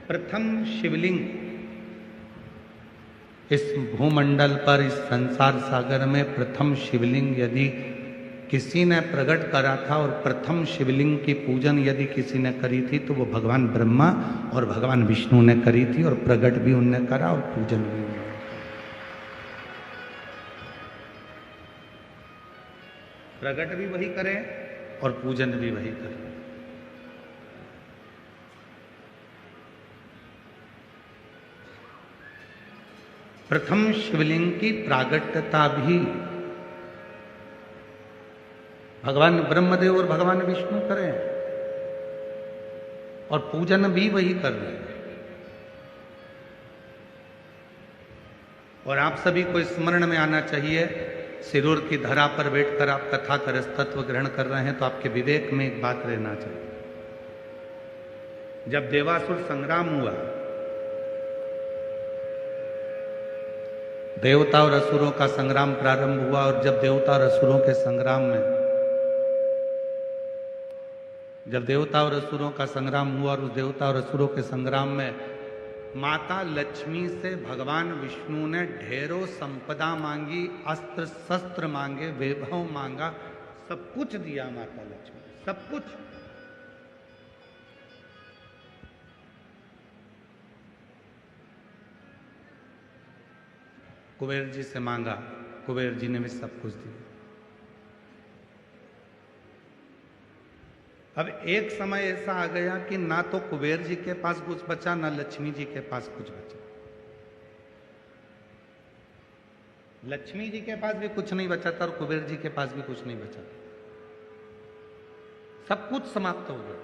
प्रथम शिवलिंग इस भूमंडल पर, इस संसार सागर में प्रथम शिवलिंग यदि किसी ने प्रकट करा था और प्रथम शिवलिंग की पूजन यदि किसी ने करी थी तो वो भगवान ब्रह्मा और भगवान विष्णु ने करी थी, और प्रकट भी उनने करा और पूजन भी उन्होंने। प्रकट भी वही करे और पूजन भी वही करे। प्रथम शिवलिंग की प्रागट्यता भी भगवान ब्रह्मदेव और भगवान विष्णु करें और पूजन भी वही कर रहे हैं। और आप सभी को स्मरण में आना चाहिए, सिरूर की धरा पर बैठकर आप कथा का रसतत्व ग्रहण कर रहे हैं तो आपके विवेक में एक बात रहना चाहिए। जब देवासुर संग्राम हुआ, देवता और असुरों का संग्राम प्रारंभ हुआ, और जब देवता और असुरों के संग्राम में, जब देवता और असुरों का संग्राम हुआ और उस देवता और असुरों के संग्राम में माता लक्ष्मी से भगवान विष्णु ने ढेरों संपदा मांगी, अस्त्र शस्त्र मांगे, वैभव मांगा, सब कुछ दिया माता लक्ष्मी, सब कुछ। कुबेर जी से मांगा, कुबेर जी ने भी सब कुछ दिया। अब एक समय ऐसा आ गया कि ना तो कुबेर जी के पास कुछ बचा, ना लक्ष्मी जी के पास कुछ बचा। लक्ष्मी जी के पास भी कुछ नहीं बचा था और कुबेर जी के पास भी कुछ नहीं बचा था, सब कुछ समाप्त हो गया।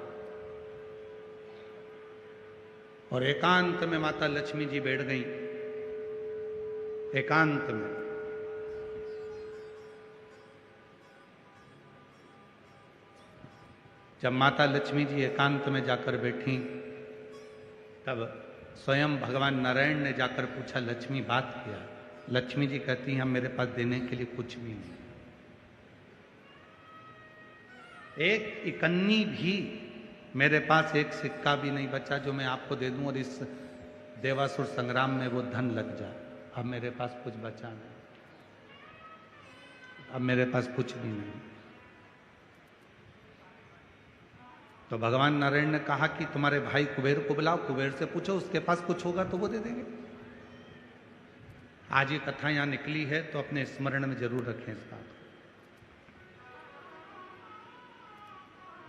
और एकांत में माता लक्ष्मी जी बैठ गई, एकांत में। जब माता लक्ष्मी जी एकांत में जाकर बैठी, तब स्वयं भगवान नारायण ने जाकर पूछा, लक्ष्मी बात किया। लक्ष्मी जी कहती हैं, मेरे पास देने के लिए कुछ भी नहीं, एक इकन्नी भी मेरे पास, एक सिक्का भी नहीं बचा जो मैं आपको दे दूं और इस देवासुर संग्राम में वो धन लग जाए। अब मेरे पास कुछ बचा नहीं, अब मेरे पास कुछ भी नहीं। तो भगवान नारायण ने कहा कि तुम्हारे भाई कुबेर को बुलाओ, कुबेर से पूछो, उसके पास कुछ होगा तो वो दे देंगे। आज ये कथा यहां निकली है तो अपने स्मरण में जरूर रखें इस बात को।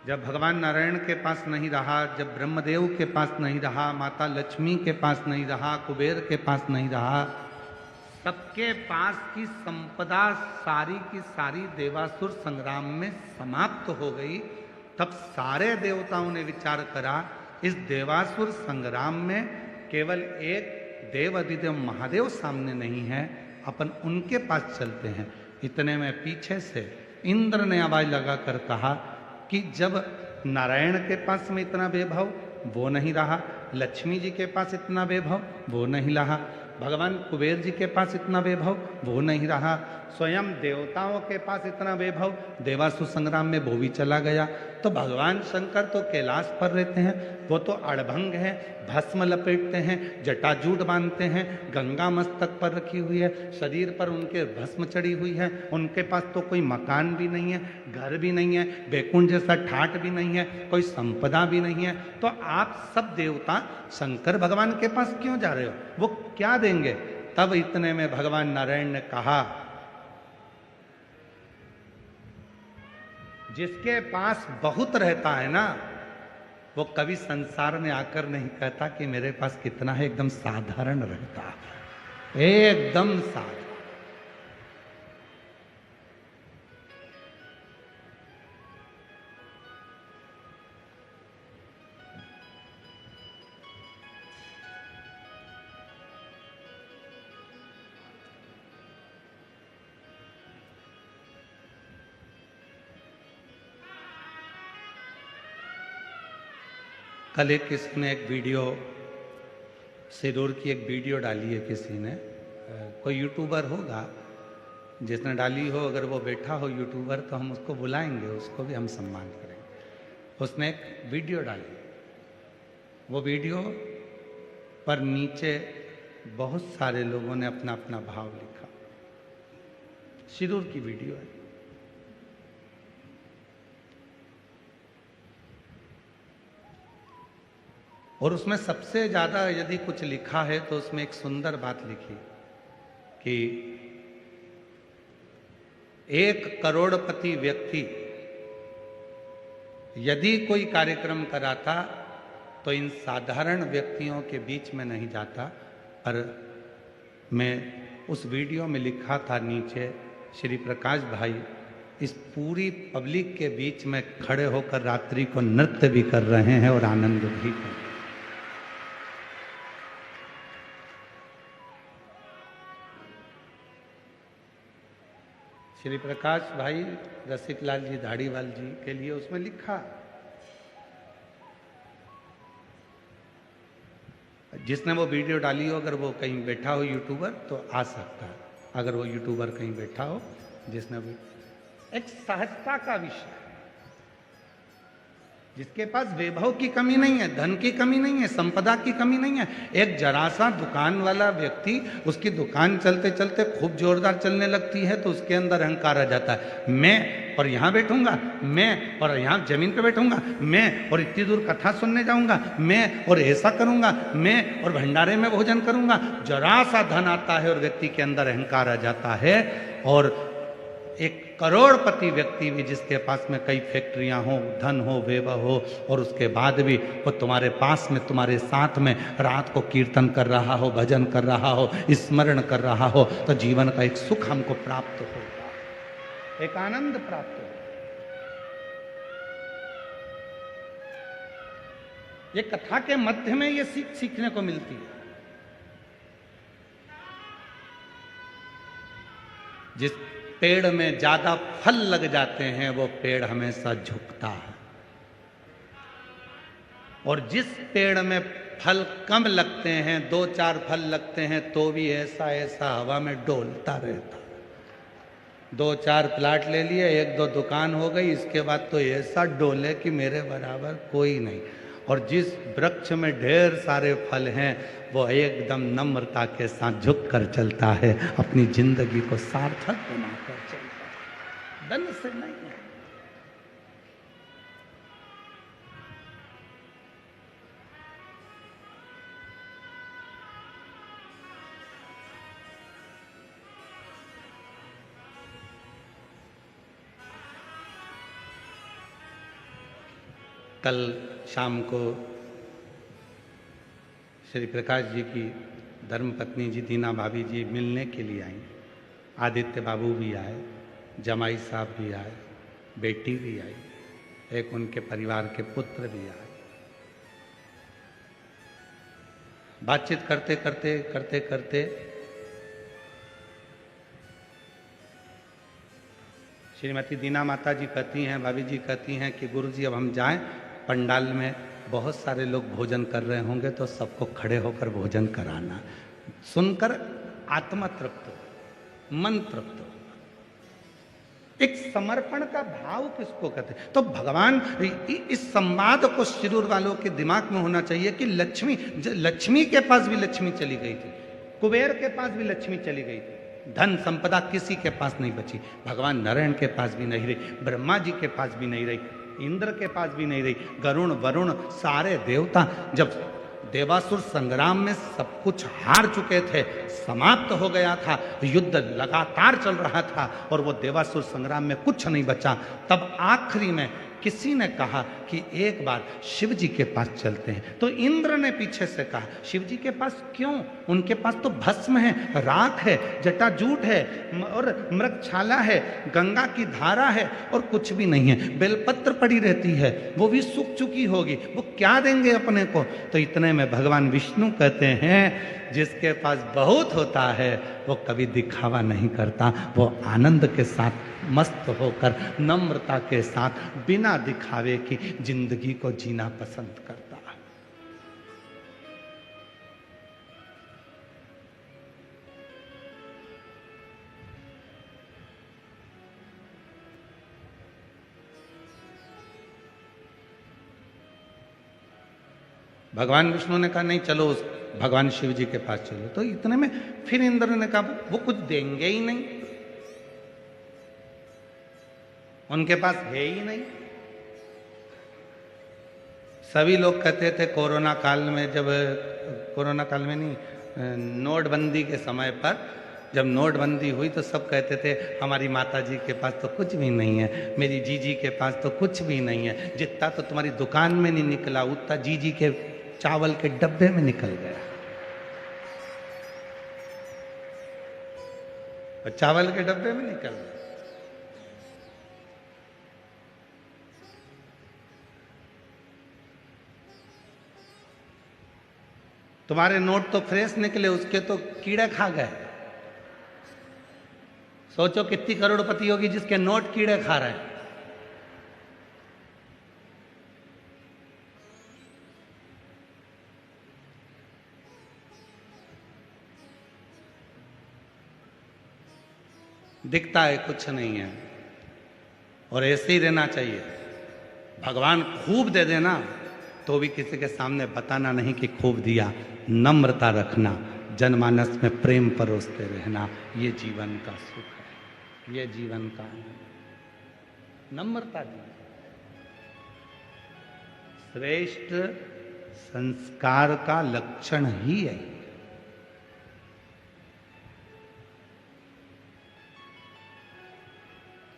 जब भगवान नारायण के पास नहीं रहा, जब ब्रह्मदेव के पास नहीं रहा, माता लक्ष्मी के पास नहीं रहा, कुबेर के पास नहीं रहा, सबके पास की संपदा सारी की सारी देवासुर संग्राम में समाप्त हो गई, तब सारे देवताओं ने विचार करा, इस देवासुर संग्राम में केवल एक देव अधिदेव महादेव सामने नहीं है, अपन उनके पास चलते हैं। इतने में पीछे से इंद्र ने आवाज लगाकर कहा कि जब नारायण के पास में इतना वैभव वो नहीं रहा, लक्ष्मी जी के पास इतना वैभव वो नहीं रहा, भगवान कुबेर जी के पास इतना वैभव वो नहीं रहा, स्वयं देवताओं के पास इतना वैभव देवासुर संग्राम में वो भी चला गया, तो भगवान शंकर तो कैलाश पर रहते हैं, वो तो अड़भंग है, भस्म लपेटते हैं, जटाजूट बांधते हैं, गंगा मस्तक पर रखी हुई है, शरीर पर उनके भस्म चढ़ी हुई है, उनके पास तो कोई मकान भी नहीं है, घर भी नहीं है, बैकुंठ जैसा ठाट भी नहीं है, कोई संपदा भी नहीं है, तो आप सब देवता शंकर भगवान के पास क्यों जा रहे हो, वो क्या देंगे? तब इतने में भगवान नारायण ने कहा, जिसके पास बहुत रहता है ना, वो कभी संसार में आकर नहीं कहता कि मेरे पास कितना है, एकदम साधारण रहता है, एकदम साधारण। कल एक किसी ने एक वीडियो, सिरूर की एक वीडियो डाली है किसी ने, कोई यूट्यूबर होगा जिसने डाली हो, अगर वो बैठा हो यूट्यूबर तो हम उसको बुलाएंगे, उसको भी हम सम्मान करेंगे। उसने एक वीडियो डाली, वो वीडियो पर नीचे बहुत सारे लोगों ने अपना अपना भाव लिखा। शिरूर की वीडियो है। और उसमें सबसे ज्यादा यदि कुछ लिखा है तो उसमें एक सुंदर बात लिखी कि 1 करोड़पति व्यक्ति यदि कोई कार्यक्रम कराता तो इन साधारण व्यक्तियों के बीच में नहीं जाता। पर मैं उस वीडियो में लिखा था नीचे, श्री प्रकाश भाई इस पूरी पब्लिक के बीच में खड़े होकर रात्रि को नृत्य भी कर रहे हैं और आनंद भी कर रहे हैं। श्री प्रकाश भाई रसिकलाल जी धाड़ीवाल जी के लिए उसमें लिखा, जिसने वो वीडियो डाली हो अगर वो कहीं बैठा हो यूट्यूबर तो आ सकता है। अगर वो यूट्यूबर कहीं बैठा हो जिसने भी, एक सहजता का विषय, जिसके पास वैभव की कमी नहीं है, धन की कमी नहीं है, संपदा की कमी नहीं है। एक जरा सा दुकान वाला व्यक्ति, उसकी दुकान चलते चलते खूब जोरदार चलने लगती है तो उसके अंदर अहंकार आ जाता है। मैं और यहां बैठूंगा, मैं और यहां जमीन पे बैठूंगा, मैं और इतनी दूर कथा सुनने जाऊंगा, मैं और ऐसा करूंगा, मैं और भंडारे में भोजन करूंगा। जरा सा धन आता है और व्यक्ति के अंदर अहंकार आ जाता है। और 1 करोड़पति व्यक्ति भी जिसके पास में कई फैक्ट्रियां हो, धन हो, वैभव हो, और उसके बाद भी वो तुम्हारे पास में, तुम्हारे साथ में रात को कीर्तन कर रहा हो, भजन कर रहा हो, स्मरण कर रहा हो, तो जीवन का एक सुख हमको प्राप्त होगा, एक आनंद प्राप्त होगा। ये कथा के मध्य में ये सीख सीखने को मिलती है। जिस पेड़ में ज्यादा फल लग जाते हैं वो पेड़ हमेशा झुकता है, और जिस पेड़ में फल कम लगते हैं, 2-4 फल लगते हैं, तो भी ऐसा ऐसा हवा में डोलता रहता है। 2-4 प्लाट ले लिए, 1-2 दुकान हो गई, इसके बाद तो ऐसा डोले कि मेरे बराबर कोई नहीं। और जिस वृक्ष में ढेर सारे फल हैं वो एकदम नम्रता के साथ झुक कर चलता है, अपनी जिंदगी को सार्थक बनाकर चलता है, धन से नहीं है। कल शाम को श्री प्रकाश जी की धर्मपत्नी जी दीना भाभी जी मिलने के लिए आई। आदित्य बाबू भी आए, जमाई साहब भी आए, बेटी भी आई, एक उनके परिवार के पुत्र भी आए। बातचीत करते करते करते करते श्रीमती दीना माता जी कहती हैं, भाभी जी कहती हैं कि गुरुजी अब हम जाएं, पंडाल में बहुत सारे लोग भोजन कर रहे होंगे तो सबको खड़े होकर भोजन कराना। सुनकर आत्मा तृप्त हो, मन तृप्त हो। एक समर्पण का भाव किसको कहते हैं? तो भगवान, इस संवाद को शिरूर वालों के दिमाग में होना चाहिए कि लक्ष्मी के पास भी लक्ष्मी चली गई थी, कुबेर के पास भी लक्ष्मी चली गई थी, धन संपदा किसी के पास नहीं बची। भगवान नारायण के पास भी नहीं रही, ब्रह्मा जी के पास भी नहीं रही, इंद्र के पास भी नहीं रही, गरुण वरुण सारे देवता जब देवासुर संग्राम में सब कुछ हार चुके थे, समाप्त हो गया था, युद्ध लगातार चल रहा था और वो देवासुर संग्राम में कुछ नहीं बचा, तब आखिरी में किसी ने कहा कि एक बार शिव जी के पास चलते हैं। तो इंद्र ने पीछे से कहा शिव जी के पास क्यों? उनके पास तो भस्म है, राख है, जटाजूट है और मृगछाला है, गंगा की धारा है और कुछ भी नहीं है, बेलपत्र पड़ी रहती है, वो भी सूख चुकी होगी, वो क्या देंगे अपने को? तो इतने में भगवान विष्णु कहते हैं जिसके पास बहुत होता है वो कभी दिखावा नहीं करता, वो आनंद के साथ मस्त होकर नम्रता के साथ बिना दिखावे की जिंदगी को जीना पसंद करता है। भगवान विष्णु ने कहा नहीं, चलो भगवान शिव जी के पास चलो। तो इतने में फिर इंद्र ने कहा वो कुछ देंगे ही नहीं, उनके पास है ही नहीं। सभी लोग कहते थे कोरोना काल में, जब कोरोना काल में नहीं, नोटबंदी के समय पर जब नोटबंदी हुई तो सब कहते थे हमारी माता जी के पास तो कुछ भी नहीं है, मेरी जीजी के पास तो कुछ भी नहीं है, जितना तो तुम्हारी दुकान में नहीं निकला उतना जीजी के चावल के डब्बे में निकल गया। और चावल के डब्बे में निकल गया। तुम्हारे नोट तो फ्रेश निकले, उसके तो कीड़े खा गए। सोचो कितनी करोड़पति होगी जिसके नोट कीड़े खा रहे हैं। दिखता है कुछ नहीं है, और ऐसे ही रहना चाहिए। भगवान खूब दे देना तो भी किसी के सामने बताना नहीं कि खूब दिया। नम्रता रखना, जनमानस में प्रेम परोसते रहना, ये जीवन का सुख है, ये जीवन का नम्रता दी। श्रेष्ठ संस्कार का लक्षण ही है।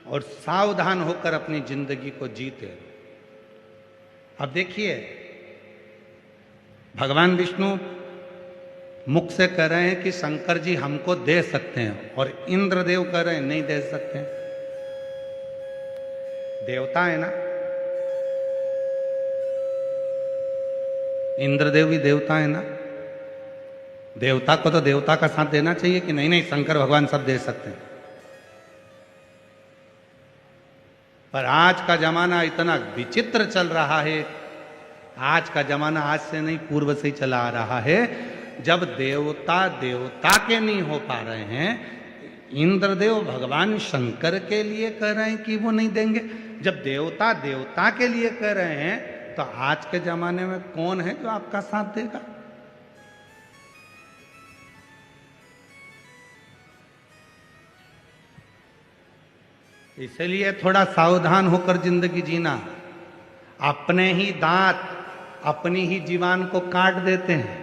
और सावधान होकर अपनी जिंदगी को जीते। अब देखिए, भगवान विष्णु मुख से कह रहे हैं कि शंकर जी हमको दे सकते हैं, और इंद्रदेव कह रहे हैं नहीं दे सकते हैं। देवता है ना, इंद्रदेव भी देवता है ना, देवता को तो देवता का साथ देना चाहिए कि नहीं नहीं शंकर भगवान सब दे सकते हैं। पर आज का जमाना इतना विचित्र चल रहा है, आज का जमाना आज से नहीं पूर्व से ही चला आ रहा है। जब देवता देवता के नहीं हो पा रहे हैं, इंद्रदेव भगवान शंकर के लिए कह रहे हैं कि वो नहीं देंगे। जब देवता देवता के लिए कह रहे हैं, तो आज के जमाने में कौन है जो आपका साथ देगा? इसलिए थोड़ा सावधान होकर जिंदगी जीना। अपने ही दांत अपनी ही जीवान को काट देते हैं।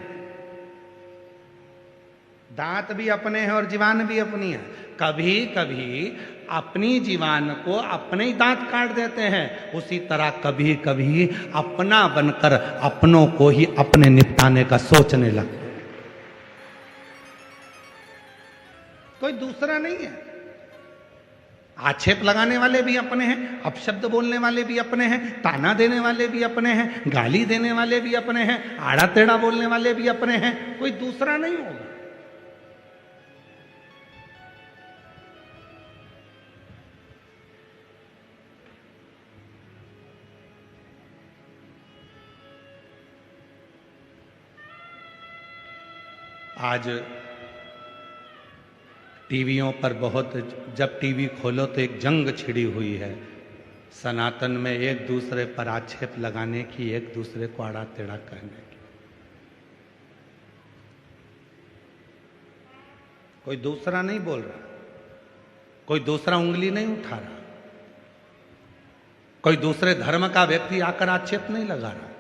दांत भी अपने हैं और जीवान भी अपनी है। कभी कभी अपनी जीवान को अपने ही दांत काट देते हैं, उसी तरह कभी कभी अपना बनकर अपनों को ही अपने निपटाने का सोचने लगते हैं। कोई दूसरा नहीं है। आक्षेप लगाने वाले भी अपने हैं, अपशब्द बोलने वाले भी अपने हैं, ताना देने वाले भी अपने हैं, गाली देने वाले भी अपने हैं, आड़ा टेढ़ा बोलने वाले भी अपने हैं। कोई दूसरा नहीं होगा। आज टीवियों पर बहुत, जब टीवी खोलो तो एक जंग छिड़ी हुई है सनातन में, एक दूसरे पर आक्षेप लगाने की, एक दूसरे को आड़ा टेढ़ा कहने की। कोई दूसरा नहीं बोल रहा, कोई दूसरा उंगली नहीं उठा रहा, कोई दूसरे धर्म का व्यक्ति आकर आक्षेप नहीं लगा रहा,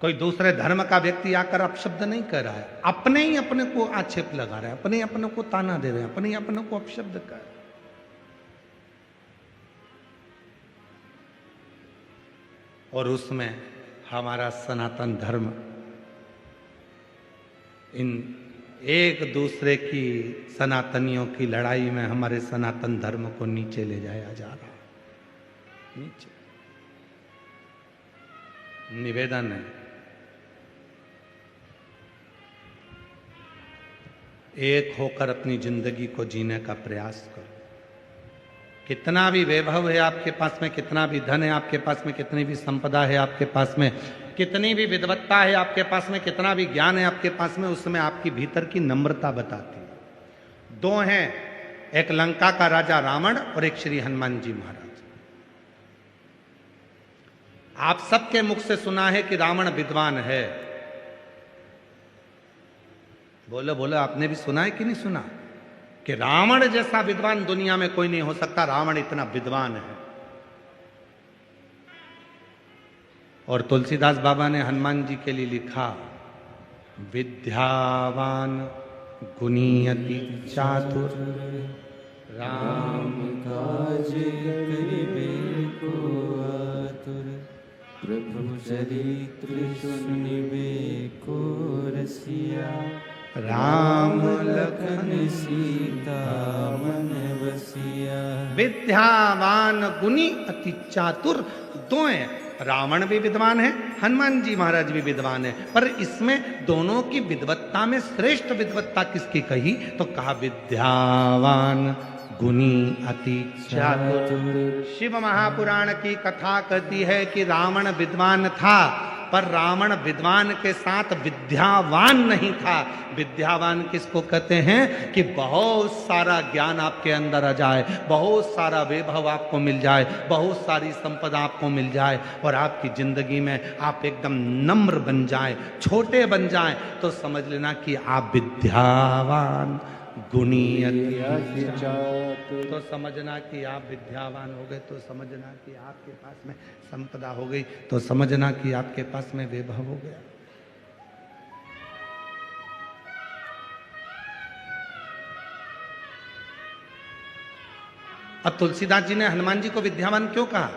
कोई दूसरे धर्म का व्यक्ति आकर अपशब्द नहीं कर रहा है। अपने ही अपने को आक्षेप लगा रहा है, अपने ही अपने को ताना दे रहे हैं, अपने ही अपने को अपशब्द कर रहे हैं। और उसमें हमारा सनातन धर्म इन एक दूसरे की, सनातनियों की लड़ाई में हमारे सनातन धर्म को नीचे ले जाया जा रहा है। नीचे। निवेदन है, एक होकर अपनी जिंदगी को जीने का प्रयास करो। कितना भी वैभव है आपके पास में, कितना भी धन है आपके पास में, कितनी भी संपदा है आपके पास में, कितनी भी विद्वत्ता है आपके पास में, कितना भी ज्ञान है आपके पास में, उसमें आपकी भीतर की नम्रता बताती है। दो हैं, एक लंका का राजा रावण और एक श्री हनुमान जी महाराज। आप सबके मुख से सुना है कि रावण विद्वान है, बोलो बोलो, आपने भी सुना है कि नहीं सुना कि रावण जैसा विद्वान दुनिया में कोई नहीं हो सकता। रावण इतना विद्वान है। और तुलसीदास बाबा ने हनुमान जी के लिए लिखा, विद्यावान गुणी अति चातुर, राम काज करिबे को आतुर, प्रभु चरित्र सुनिबे को रसिया, राम लखन सीता मन बसिया। विद्यावान गुणी अति चातुर, दो हैं। रावण भी विद्वान है, हनुमान जी महाराज भी विद्वान है, पर इसमें दोनों की विद्वत्ता में श्रेष्ठ विद्वत्ता किसकी कही तो कहा विद्यावान गुणी अति चातुर। शिव महापुराण की कथा कहती है कि रावण विद्वान था, पर रावण विद्वान के साथ विद्यावान नहीं था। विद्यावान किसको कहते हैं कि बहुत सारा ज्ञान आपके अंदर आ जाए, बहुत सारा वैभव आपको मिल जाए, बहुत सारी संपदा आपको मिल जाए और आपकी जिंदगी में आप एकदम नम्र बन जाए, छोटे बन जाए, तो समझ लेना कि आप विद्यावान गुणी अति चातुर। तो समझना कि आप विद्यावान हो गए, तो समझना कि आपके पास में संपदा हो गई, तो समझना कि आपके पास में वैभव हो गया। अब तुलसीदास जी ने हनुमान जी को विद्यावान क्यों कहा?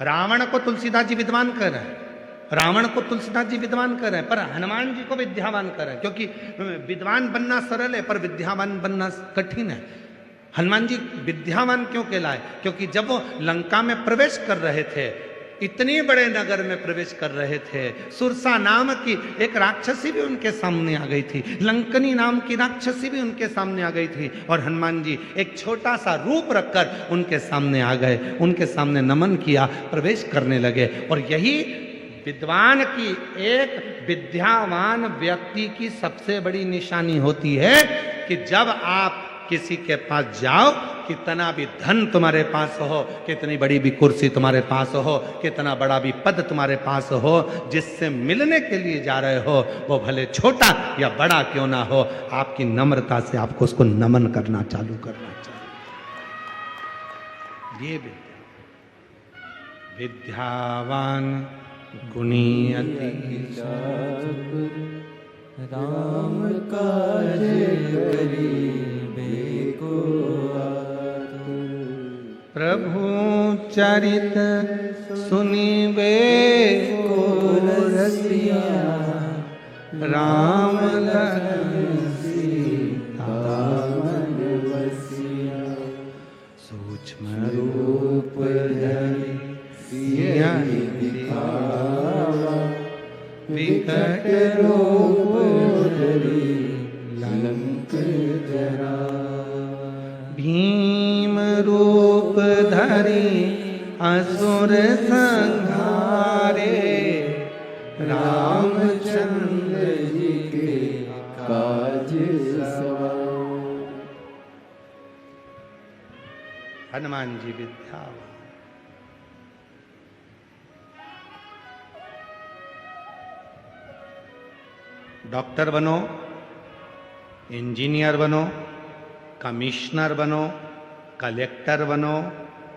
रावण को तुलसीदास जी विद्वान कह रहे हैं, रावण को तुलसीदास जी विद्वान कर रहे हैं, पर हनुमान जी को विद्यावान कर रहे हैं, क्योंकि विद्वान बनना सरल है पर विद्यावान बनना कठिन है। हनुमान जी विद्यावान क्यों कहलाए? क्योंकि जब वो लंका में प्रवेश कर रहे थे, इतने बड़े नगर में प्रवेश कर रहे थे, सुरसा नाम की एक राक्षसी भी उनके सामने आ गई थी, लंकनी नाम की राक्षसी भी उनके सामने आ गई थी, और हनुमान जी एक छोटा सा रूप रखकर उनके सामने आ गए, उनके सामने नमन किया, प्रवेश करने लगे। और यही विद्वान की, एक विद्यावान व्यक्ति की सबसे बड़ी निशानी होती है कि जब आप किसी के पास जाओ, कितना भी धन तुम्हारे पास हो, कितनी बड़ी भी कुर्सी तुम्हारे पास हो, कितना बड़ा भी पद तुम्हारे पास हो, जिससे मिलने के लिए जा रहे हो, वो भले छोटा या बड़ा क्यों ना हो, आपकी नम्रता से आपको उसको नमन करना चालू करना चाहिए। ये विद्यावान गुणी अति चातुर, राम काज करिबे को आतुर, प्रभु चरित सुनिबे को रसिया, राम लखन सीता मन बसिया। सूक्ष्म रूप धरि सिया दिखावा, विकट रूप धरि लंक जरा। भीम रूप धरि असुर संहारे, रामचंद्र जी के काज सवार। हनुमान जी विद्यावान। डॉक्टर बनो, इंजीनियर बनो, कमिश्नर बनो, कलेक्टर बनो,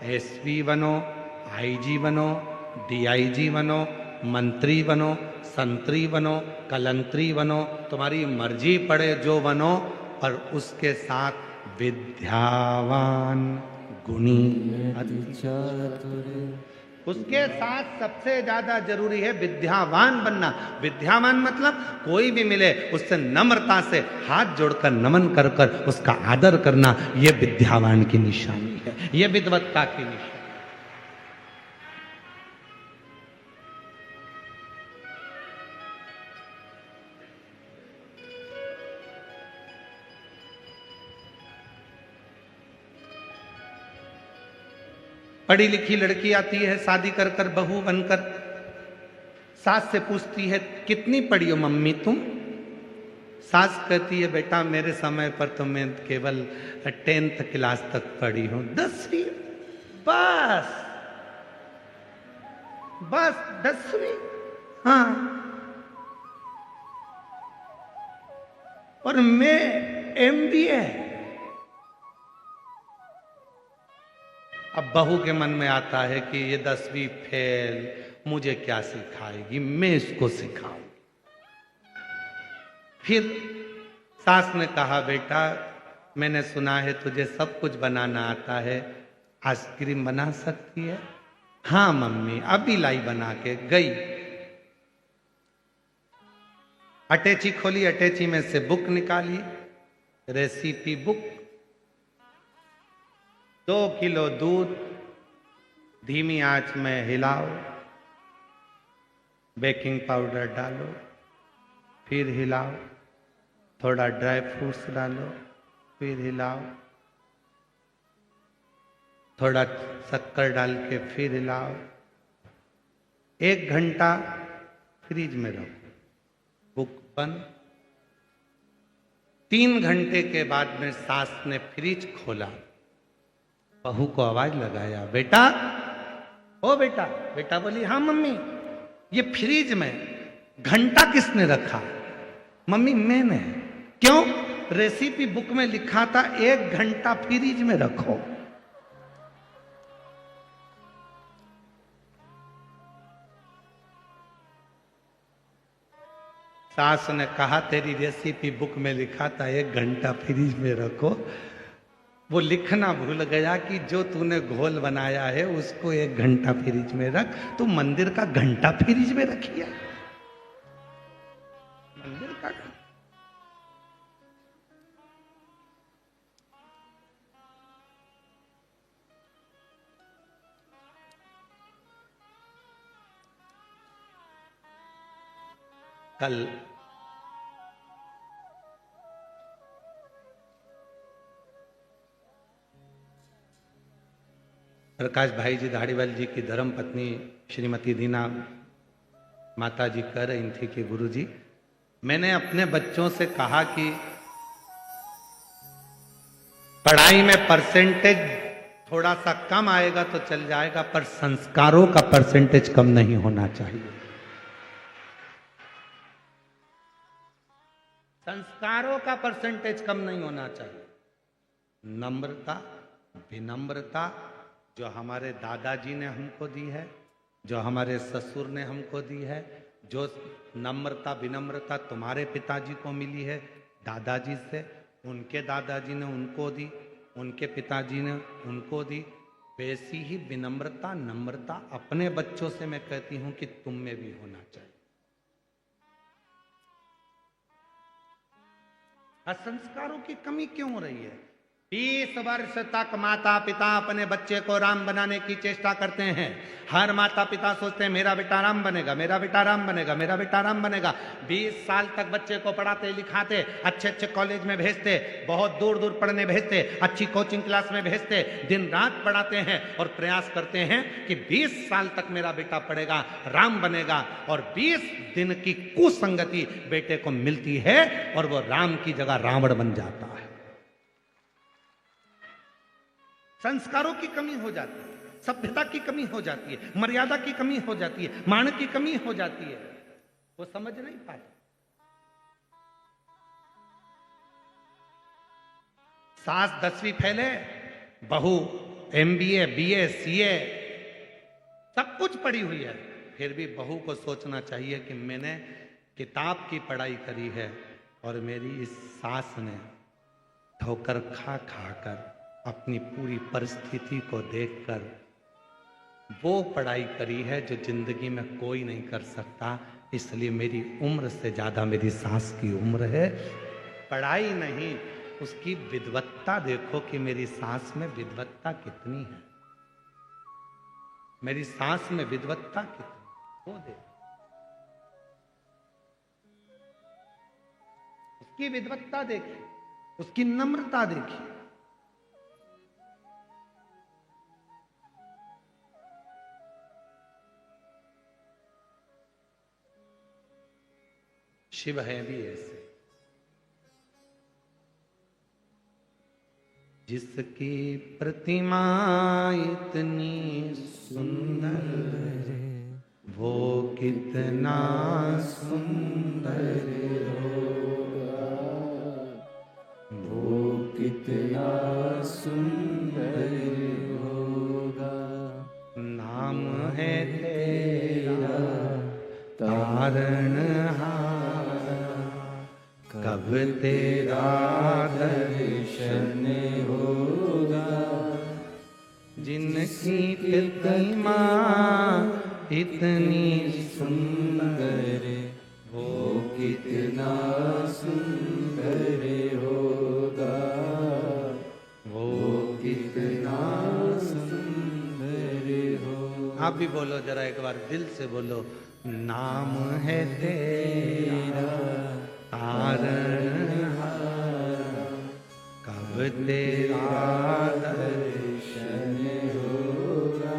एसपी बनो, आईजी बनो, डीआईजी बनो, मंत्री बनो, संतरी बनो, कलंतरी बनो, तुम्हारी मर्जी पड़े जो बनो, पर उसके साथ विद्यावान गुणी अति चातुर। उसके साथ सबसे ज्यादा जरूरी है विद्यावान बनना। विद्यावान मतलब कोई भी मिले उससे नम्रता से हाथ जोड़कर नमन कर कर उसका आदर करना, यह विद्यावान की निशानी है, यह विद्वत्ता की निशानी। पढ़ी लिखी लड़की आती है शादी कर कर बहू बनकर, सास से पूछती है कितनी पढ़ी हो मम्मी तुम? सास कहती है बेटा मेरे समय पर तो मैं केवल 10th क्लास तक पढ़ी हूं। 10वीं? बस बस 10वीं? हाँ। और मैं MBA। अब बहू के मन में आता है कि ये 10वीं फेल, मुझे क्या सिखाएगी, मैं इसको सिखाऊं। फिर सास ने कहा, बेटा मैंने सुना है तुझे सब कुछ बनाना आता है, आइसक्रीम बना सकती है? हाँ मम्मी, अभी लाई बना के। गई, अटैची खोली, अटैची में से बुक निकाली, रेसिपी बुक। 2 किलो दूध धीमी आंच में हिलाओ, बेकिंग पाउडर डालो, फिर हिलाओ, थोड़ा ड्राई फ्रूट्स डालो, फिर हिलाओ, थोड़ा शक्कर डाल के फिर हिलाओ, 1 घंटा फ्रिज में रखो, बुक बंद। 3 घंटे के बाद में सास ने फ्रिज खोला, बहू को आवाज लगाया, बेटा, ओ बेटा। बेटा बोली, हाँ मम्मी। ये फ्रिज में घंटा किसने रखा? मम्मी मैंने। क्यों? रेसिपी बुक में लिखा था 1 घंटा फ्रिज में रखो। सास ने कहा, तेरी रेसिपी बुक में लिखा था 1 घंटा फ्रिज में रखो। वो लिखना भूल गया कि जो तूने घोल बनाया है उसको 1 घंटा फ्रिज में रख। तू मंदिर का घंटा फ्रिज में रखिया, मंदिर का घंटा। कल प्रकाश भाई जी धाड़ीवाल जी की धर्म पत्नी श्रीमती दीना माता जी कह रही थी कि गुरुजी, मैंने अपने बच्चों से कहा कि पढ़ाई में परसेंटेज थोड़ा सा कम आएगा तो चल जाएगा, पर संस्कारों का परसेंटेज कम नहीं होना चाहिए। संस्कारों का परसेंटेज कम नहीं होना चाहिए। नम्रता, विनम्रता जो हमारे दादाजी ने हमको दी है, जो हमारे ससुर ने हमको दी है, जो नम्रता विनम्रता तुम्हारे पिताजी को मिली है दादाजी से, उनके दादाजी ने उनको दी, उनके पिताजी ने उनको दी, वैसी ही विनम्रता नम्रता अपने बच्चों से मैं कहती हूं कि तुम में भी होना चाहिए। संस्कारों की कमी क्यों हो रही है? 20 वर्ष तक माता पिता अपने बच्चे को राम बनाने की चेष्टा करते हैं। हर माता पिता सोचते हैं मेरा बेटा राम बनेगा, मेरा बेटा राम बनेगा, मेरा बेटा राम बनेगा। 20 साल तक बच्चे को पढ़ाते लिखाते, अच्छे अच्छे कॉलेज में भेजते, बहुत दूर दूर पढ़ने भेजते, अच्छी कोचिंग क्लास में भेजते, दिन रात पढ़ाते हैं और प्रयास करते हैं कि 20 साल तक मेरा बेटा पढ़ेगा, राम बनेगा। और 20 दिन की कुसंगति बेटे को मिलती है और वो राम की जगह रावण बन जाता है। संस्कारों की कमी हो जाती है, सभ्यता की कमी हो जाती है, मर्यादा की कमी हो जाती है, मान की कमी हो जाती है। वो समझ नहीं पाते। सास 10वीं फेल है, बहू MBA BA CA सब कुछ पढ़ी हुई है, फिर भी बहू को सोचना चाहिए कि मैंने किताब की पढ़ाई करी है और मेरी इस सास ने ठोकर खा खा कर अपनी पूरी परिस्थिति को देखकर वो पढ़ाई करी है जो जिंदगी में कोई नहीं कर सकता। इसलिए मेरी उम्र से ज्यादा मेरी सास की उम्र है। पढ़ाई नहीं, उसकी विद्वत्ता देखो कि मेरी सास में विद्वत्ता कितनी है, मेरी सास में विद्वत्ता कितनी, वो देखो उसकी विद्वत्ता देखी, उसकी नम्रता देखी। शिव है भी ऐसे, जिसकी प्रतिमा इतनी सुंदर है, वो कितना सुंदर होगा। तारणहारा, कब तेरा दर्शन होगा, जिनकी प्रतिमा इतनी सुंदर, वो कितना सुंदर होगा, वो कितना सुंदर होगा। आप भी बोलो जरा एक बार दिल से बोलो, नाम है तेरा तारणहारा, कब तेरा दर्शन होगा।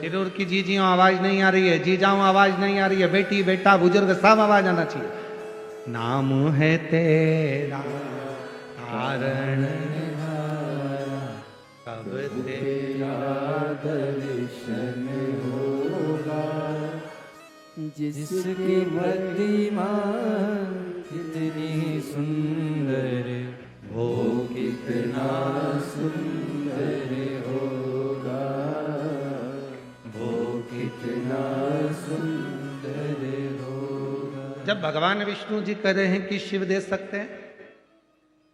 सिरूर की जीजियों आवाज नहीं आ रही है, जीजाओं आवाज नहीं आ रही है, बेटी बेटा बुजुर्ग सब आवाज आना चाहिए। नाम है तेरा तारणहारा, कब तेरा दर्शन होगा, जिसकी प्रतिमा कितनी सुंदर, वो कितना सुंदर होगा, वो कितना सुंदर होगा। जब भगवान विष्णु जी कह रहे हैं कि शिव दे सकते हैं,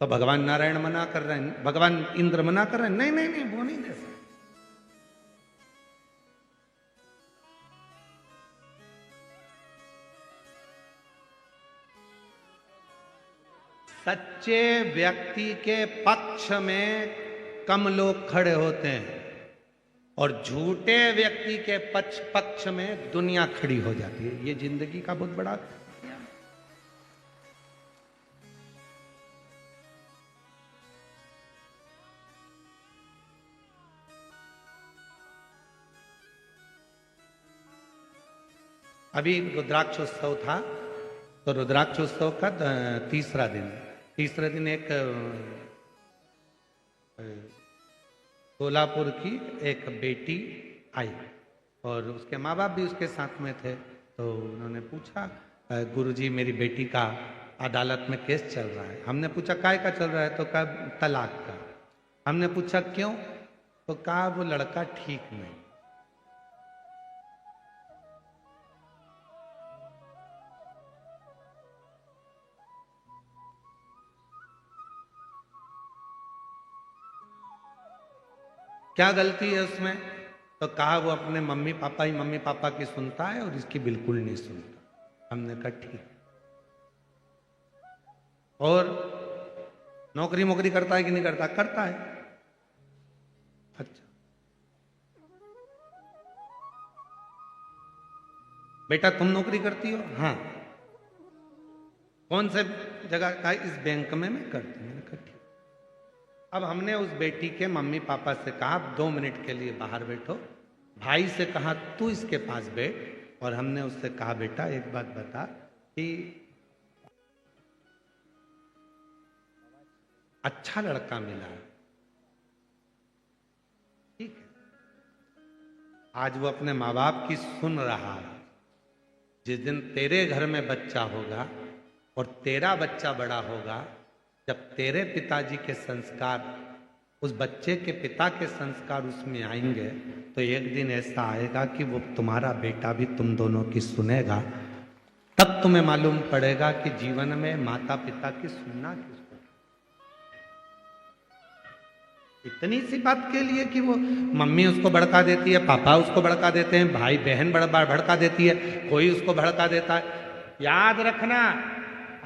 तो भगवान नारायण मना कर रहे हैं, भगवान इंद्र मना कर रहे हैं, नहीं नहीं नहीं वो नहीं दे सकते। सच्चे व्यक्ति के पक्ष में कम लोग खड़े होते हैं और झूठे व्यक्ति के पक्ष में दुनिया खड़ी हो जाती है। ये जिंदगी का बहुत बड़ा अभी रुद्राक्षोत्सव था, तो रुद्राक्षोत्सव का तीसरा दिन एक सोलापुर की एक बेटी आई और उसके माँ बाप भी उसके साथ में थे। तो उन्होंने पूछा, गुरुजी मेरी बेटी का अदालत में केस चल रहा है। हमने पूछा काय का चल रहा है? तो कहा तलाक का। हमने पूछा क्यों? तो कहा वो लड़का ठीक नहीं। क्या गलती है उसमें? तो कहा वो अपने मम्मी पापा की सुनता है और इसकी बिल्कुल नहीं सुनता। हमने कहा ठीक। और नौकरी करता है कि नहीं करता? करता है। अच्छा बेटा तुम नौकरी करती हो? हाँ। कौन से जगह का? इस बैंक में मैं करती हूँ। मैंने कहा ठीक। अब हमने उस बेटी के मम्मी पापा से कहा 2 मिनट के लिए बाहर बैठो। भाई से कहा तू इसके पास बैठ। और हमने उससे कहा बेटा एक बात बता कि अच्छा लड़का मिला है, ठीक है, आज वो अपने माँ बाप की सुन रहा है। जिस दिन तेरे घर में बच्चा होगा और तेरा बच्चा बड़ा होगा, जब तेरे पिताजी के संस्कार उस बच्चे के पिता के संस्कार उसमें आएंगे, तो एक दिन ऐसा आएगा कि वो तुम्हारा बेटा भी तुम दोनों की सुनेगा। तब तुम्हें मालूम पड़ेगा कि जीवन में माता पिता की सुनना किसको। इतनी सी बात के लिए कि वो मम्मी उसको भड़का देती है, पापा उसको भड़का देते हैं, भाई बहन भड़का देती है, कोई उसको भड़का देता है। याद रखना,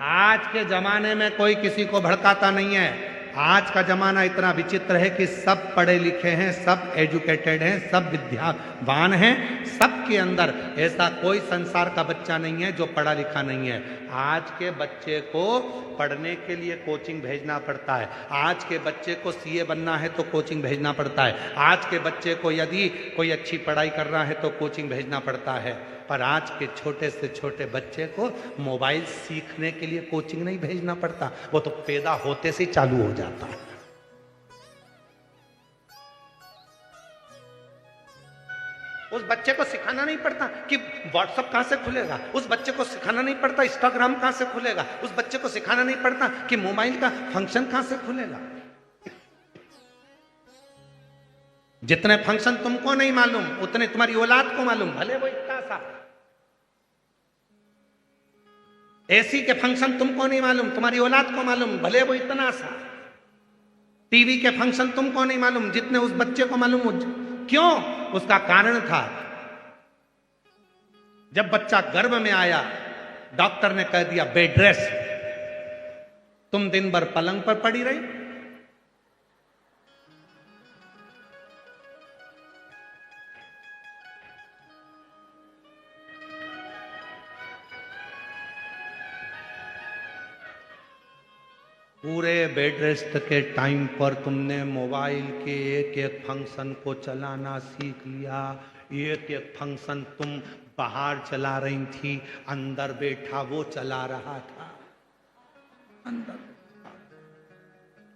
आज के जमाने में कोई किसी को भड़काता नहीं है। आज का जमाना इतना विचित्र है कि सब पढ़े लिखे हैं, सब एजुकेटेड हैं, सब विद्यावान हैं। सबके अंदर ऐसा कोई संसार का बच्चा नहीं है जो पढ़ा लिखा नहीं है। आज के बच्चे को पढ़ने के लिए कोचिंग भेजना पड़ता है। आज के बच्चे को सीए बनना है तो कोचिंग भेजना पड़ता है। आज के बच्चे को यदि कोई अच्छी पढ़ाई कर रहा है तो कोचिंग भेजना पड़ता है। पर आज के छोटे से छोटे बच्चे को मोबाइल सीखने के लिए कोचिंग नहीं भेजना पड़ता, वो तो पैदा होते से चालू हो जाता है। उस बच्चे को सिखाना नहीं पड़ता कि व्हाट्सएप कहां से खुलेगा, उस बच्चे को सिखाना नहीं पड़ता इंस्टाग्राम कहां से खुलेगा, उस बच्चे को सिखाना नहीं पड़ता कि मोबाइल का फंक्शन कहां से खुलेगा। जितने फंक्शन तुमको नहीं मालूम उतने तुम्हारी औलाद को मालूम, भले वो इतना सा। एसी के फंक्शन तुमको नहीं मालूम, तुम्हारी औलाद को मालूम, भले वो इतना सा। टीवी के फंक्शन तुमको नहीं मालूम जितने उस बच्चे को मालूम। क्यों? उसका कारण था, जब बच्चा गर्भ में आया डॉक्टर ने कह दिया बेड रेस्ट, तुम दिन भर पलंग पर पड़ी रही। पूरे बेड रेस्ट के टाइम पर तुमने मोबाइल के एक एक फंक्शन को चलाना सीख लिया। एक एक फंक्शन तुम बाहर चला रही थी, अंदर बैठा वो चला रहा था। अंदर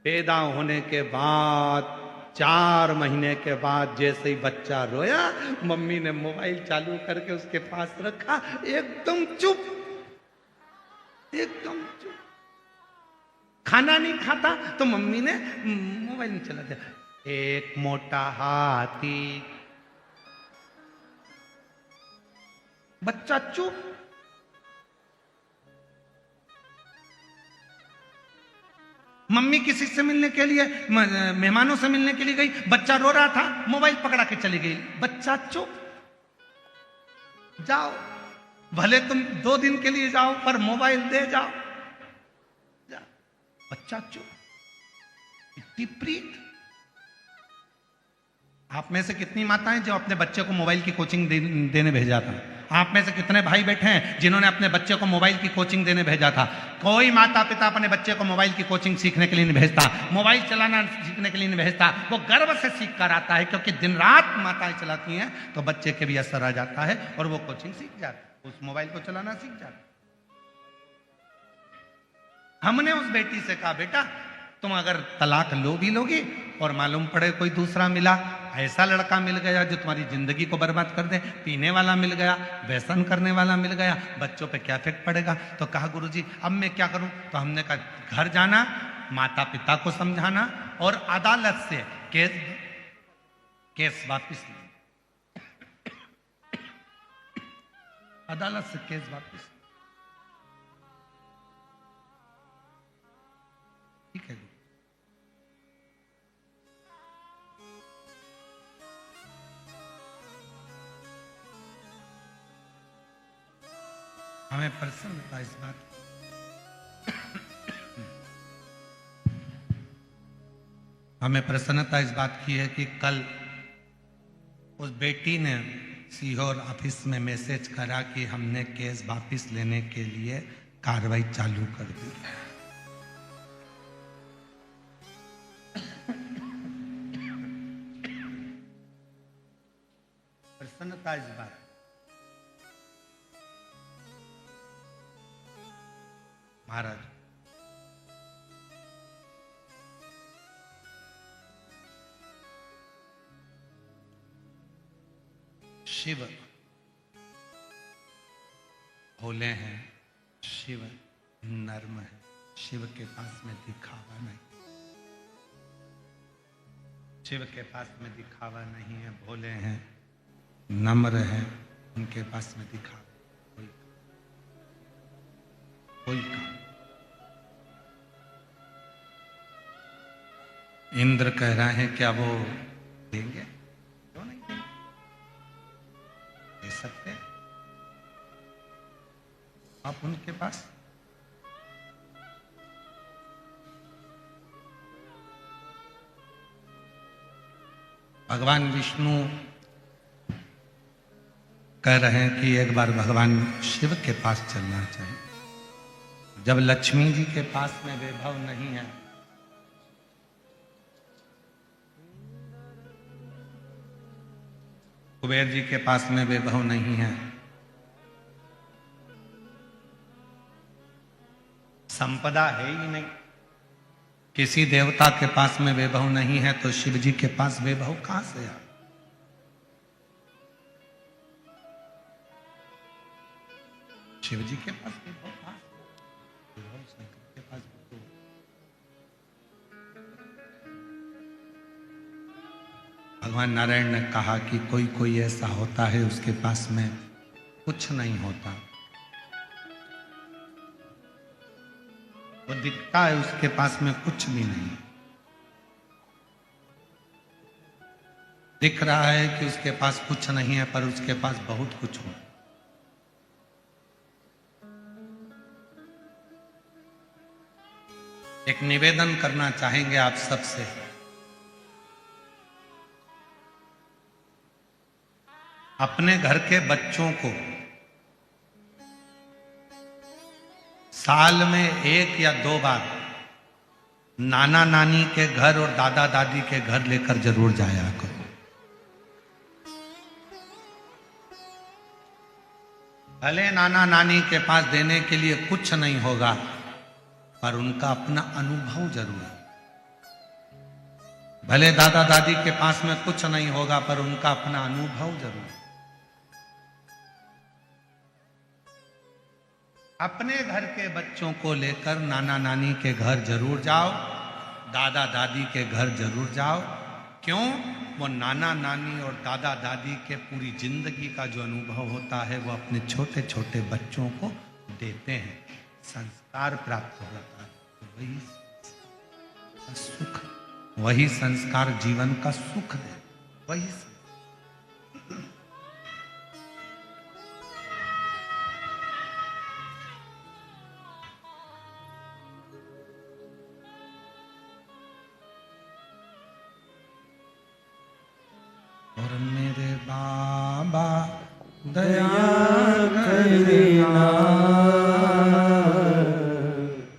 पैदा होने के बाद 4 महीने के बाद जैसे ही बच्चा रोया, मम्मी ने मोबाइल चालू करके उसके पास रखा, एकदम चुप, एकदम चुप। खाना नहीं खाता तो मम्मी ने मोबाइल में चला दिया। एक मोटा हाथी, बच्चा चुप। मम्मी किसी से मिलने के लिए, मेहमानों से मिलने के लिए गई, बच्चा रो रहा था, मोबाइल पकड़ा के चली गई, बच्चा चुप। जाओ, भले तुम 2 दिन के लिए जाओ पर मोबाइल दे जाओ। बच्चा चुप। इतनी प्रीत। आप में से कितनी माताएं जो अपने बच्चे को मोबाइल की कोचिंग देने भेजा था? आप में से कितने भाई बैठे हैं जिन्होंने अपने बच्चे को मोबाइल की कोचिंग देने भेजा था? कोई माता पिता अपने बच्चे को मोबाइल की कोचिंग सीखने के लिए नहीं भेजता, मोबाइल चलाना सीखने के लिए नहीं भेजता। वो गर्व से सीख कर आता है, क्योंकि दिन रात माताएं चलाती हैं तो बच्चे के भी असर आ जाता है और वो कोचिंग सीख जाता है, उस मोबाइल को चलाना सीख जाता है। हमने उस बेटी से कहा, बेटा तुम अगर तलाक लो भी लोगी और मालूम पड़े कोई दूसरा मिला, ऐसा लड़का मिल गया जो तुम्हारी जिंदगी को बर्बाद कर दे, पीने वाला मिल गया, व्यसन करने वाला मिल गया, बच्चों पे क्या इफेक्ट पड़ेगा? तो कहा गुरुजी अब मैं क्या करूं? तो हमने कहा घर जाना, माता पिता को समझाना और अदालत से केस वापिस लेना। अदालत से केस वापिस। ठीक है, हमें प्रसन्नता इस बात, हमें प्रसन्नता इस बात की है कि कल उस बेटी ने सीहोर ऑफिस में मैसेज करा कि हमने केस वापस लेने के लिए कार्रवाई चालू कर दी। प्रसन्नता इस बात। महाराज शिव भोले हैं, शिव नर्म है, शिव के पास में दिखावा नहीं, शिव के पास में दिखावा नहीं है। भोले हैं, नम्र है, उनके पास में दिखावा कोई काम। इंद्र कह रहे हैं क्या वो देंगे? क्यों नहीं देंगे? दे सकते हैं आप उनके पास। भगवान विष्णु कह रहे हैं कि एक बार भगवान शिव के पास चलना चाहिए। जब लक्ष्मी जी के पास में वैभव नहीं है, कुबेर जी के पास में वैभव नहीं है, संपदा है ही नहीं, किसी देवता के पास में वैभव नहीं है, तो शिव जी के पास वैभव कहां से आया? शिव जी के पास वैभव कहां से? शंकर के पास भगवान नारायण ने कहा कि कोई कोई ऐसा होता है उसके पास में कुछ नहीं होता, वो दिखता है उसके पास में कुछ भी नहीं, दिख रहा है कि उसके पास कुछ नहीं है, पर उसके पास बहुत कुछ हो। एक निवेदन करना चाहेंगे आप सबसे, अपने घर के बच्चों को साल में 1 या 2 बार नाना नानी के घर और दादा दादी के घर लेकर जरूर जाया करो। भले नाना नानी के पास देने के लिए कुछ नहीं होगा, पर उनका अपना अनुभव जरूर है। भले दादा दादी के पास में कुछ नहीं होगा, पर उनका अपना अनुभव जरूर है। अपने घर के बच्चों को लेकर नाना नानी के घर जरूर जाओ, दादा दादी के घर जरूर जाओ। क्यों? वो नाना नानी और दादा दादी के पूरी जिंदगी का जो अनुभव होता है वो अपने छोटे छोटे बच्चों को देते हैं, संस्कार प्राप्त होता है। तो वही सुख, वही संस्कार जीवन का सुख दे, वही और मेरे बाबा दया करना,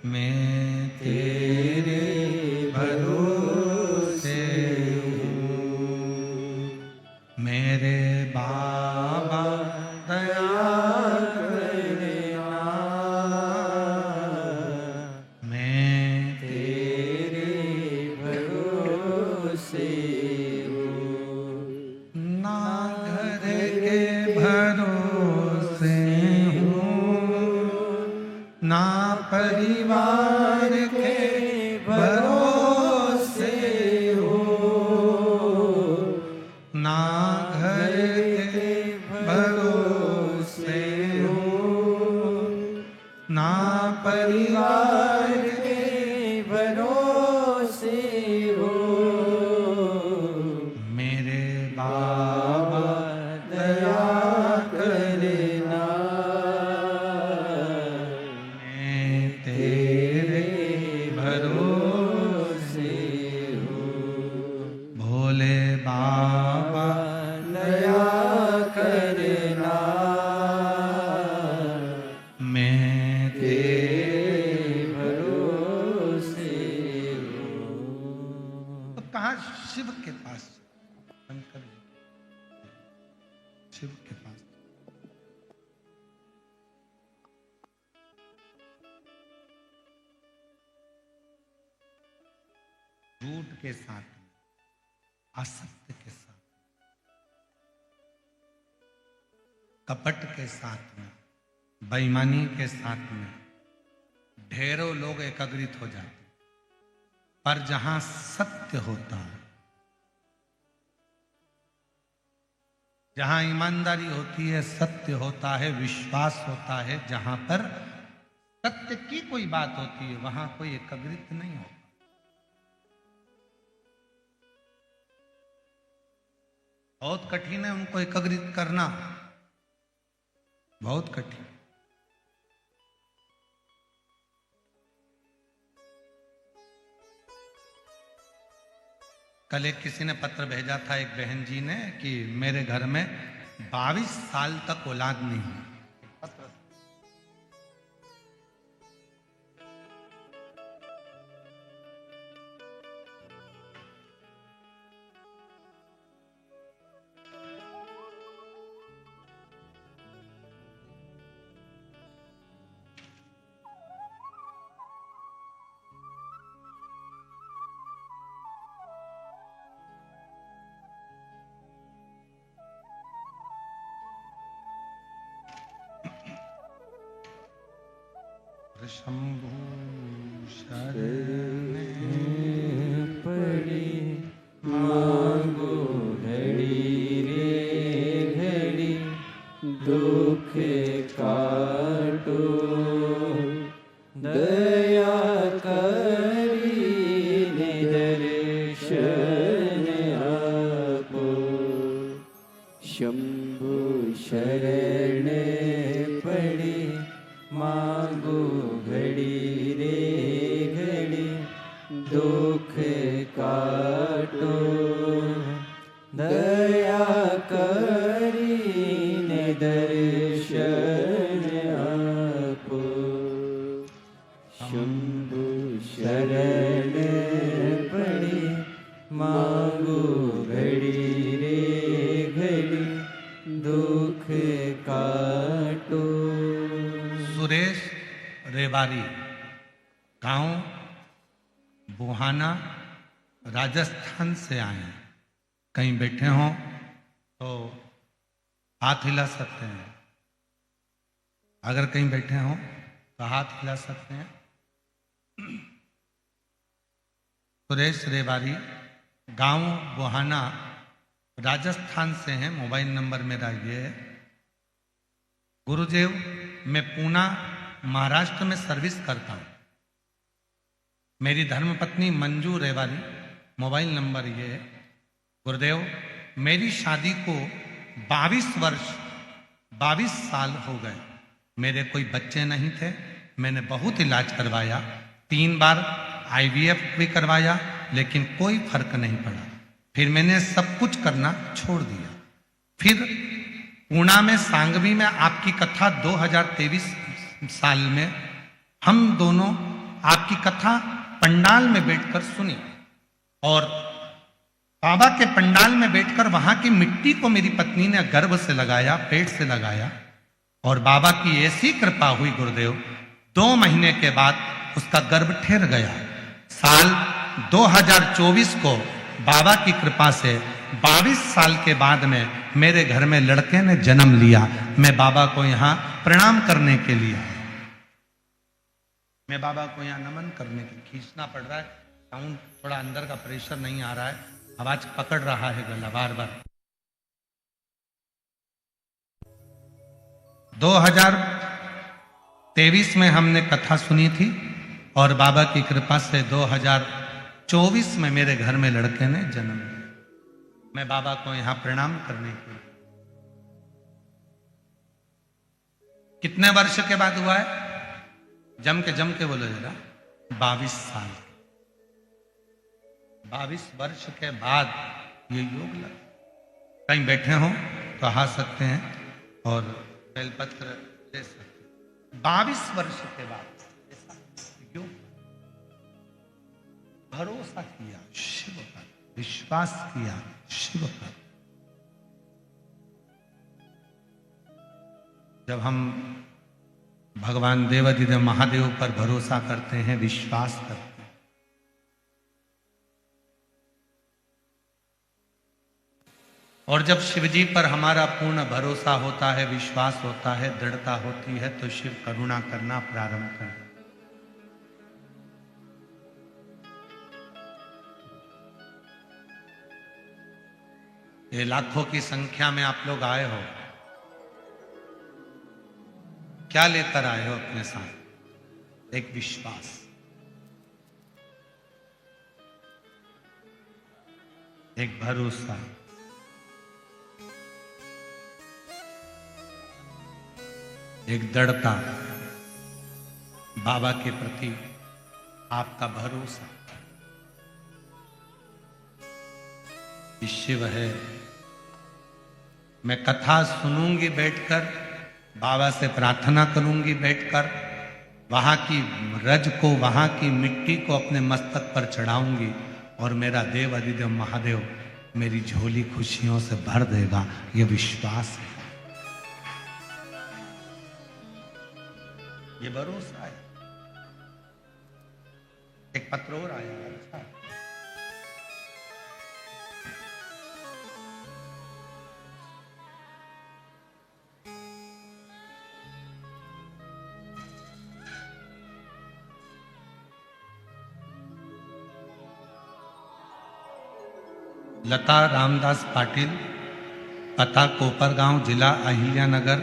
मैं तेरे भरोसे हूँ। मेरे बाबा दया करना, मैं तेरे भरोसे ना परिवार के भरोसे हो, ना घर के भरोसे हो, ना परिवार के भरोसे हो। मेरे बाबा दया करना, भोले बाबा दया करना, मैं तेरे भरोसे हूँ। तो कहा शिव के पास, शंकर शिव के पास। झूठ के साथ, असत्य के साथ, कपट के साथ में, बेईमानी के साथ में ढेरों लोग एकत्रित हो जाते, पर जहां सत्य होता है, जहां ईमानदारी होती है, सत्य होता है, विश्वास होता है, जहां पर सत्य की कोई बात होती है, वहां कोई एकत्रित नहीं होता। बहुत कठिन है उनको एकत्रित करना, बहुत कठिन। कल एक किसी ने पत्र भेजा था, एक बहन जी ने, कि मेरे घर में 22 साल तक औलाद नहीं हुई। शंभू शरण पड़ी मांगो घड़ी रे घड़ी, दुख काटो दया मांगो घड़ी रे घड़ी दुख काटो दया करीने दर्शन आपो शंभु शरण पड़ी मांगो घड़ी रे घड़ी दुख काटो। सुरेश रेवारी, गांव बुहाना, राजस्थान से आए हैं। कहीं बैठे हों तो हाथ हिला सकते हैं। अगर कहीं बैठे हों तो हाथ हिला सकते हैं। सुरेश रेवारी, गांव बुहाना, राजस्थान से हैं। मोबाइल नंबर मेरा ये है। गुरुदेव, मैं पूना महाराष्ट्र में सर्विस करता हूँ। मेरी धर्मपत्नी मंजू रेवारी, मोबाइल नंबर ये है। गुरुदेव, मेरी शादी को 22 साल हो गए। मेरे कोई बच्चे नहीं थे। मैंने बहुत इलाज करवाया, 3 बार IVF भी करवाया, लेकिन कोई फर्क नहीं पड़ा। फिर मैंने सब कुछ करना छोड़ दिया। फिर पूना में सांगवी में आपकी कथा 2023 साल में हम दोनों आपकी कथा पंडाल में बैठकर सुनी, और बाबा के पंडाल में बैठकर वहां की मिट्टी को मेरी पत्नी ने गर्भ से लगाया, पेट से लगाया, और बाबा की ऐसी कृपा हुई गुरुदेव, 2 महीने के बाद उसका गर्भ ठहर गया। साल 2024 को बाबा की कृपा से 22 साल के बाद में मेरे घर में लड़के ने जन्म लिया। मैं बाबा को यहाँ प्रणाम करने के लिए, मैं बाबा को यहाँ नमन करने के लिए, खींचना पड़ रहा है, साउंड थोड़ा अंदर का प्रेशर नहीं आ रहा है, आवाज पकड़ रहा है गला बार बार। 2023 में हमने कथा सुनी थी, और बाबा की कृपा से 2024 में मेरे घर में लड़के ने जन्म लिया। मैं बाबा को यहां प्रणाम करने के लिए। कितने वर्ष के बाद हुआ है? जम के बोलो जरा। 22 साल, 22 वर्ष के बाद ये योग लगा। कहीं बैठे हो तो आ सकते हैं और बेलपत्र ले सकते हैं। 22 वर्ष के बाद योग, भरोसा किया शिव पर, विश्वास किया शिव पर। जब हम भगवान देवाधिदेव महादेव पर भरोसा करते हैं, विश्वास करते हैं, और जब शिव जी पर हमारा पूर्ण भरोसा होता है, विश्वास होता है, दृढ़ता होती है, तो शिव करुणा करना प्रारंभ करते हैं। ये लाखों की संख्या में आप लोग आए हो, क्या लेकर आए हो अपने साथ? एक विश्वास, एक भरोसा, एक दृढ़ता, बाबा के प्रति आपका भरोसा कि शिव है। मैं कथा सुनूंगी बैठकर, बाबा से प्रार्थना करूंगी बैठकर, वहां की रज को, वहां की मिट्टी को अपने मस्तक पर चढ़ाऊंगी, और मेरा देव अधिदेव महादेव मेरी झोली खुशियों से भर देगा। ये विश्वास है, ये भरोसा है। एक पत्र और आया, अच्छा, लता रामदास पाटिल, पता कोपरगांव, जिला अहिल्यानगर,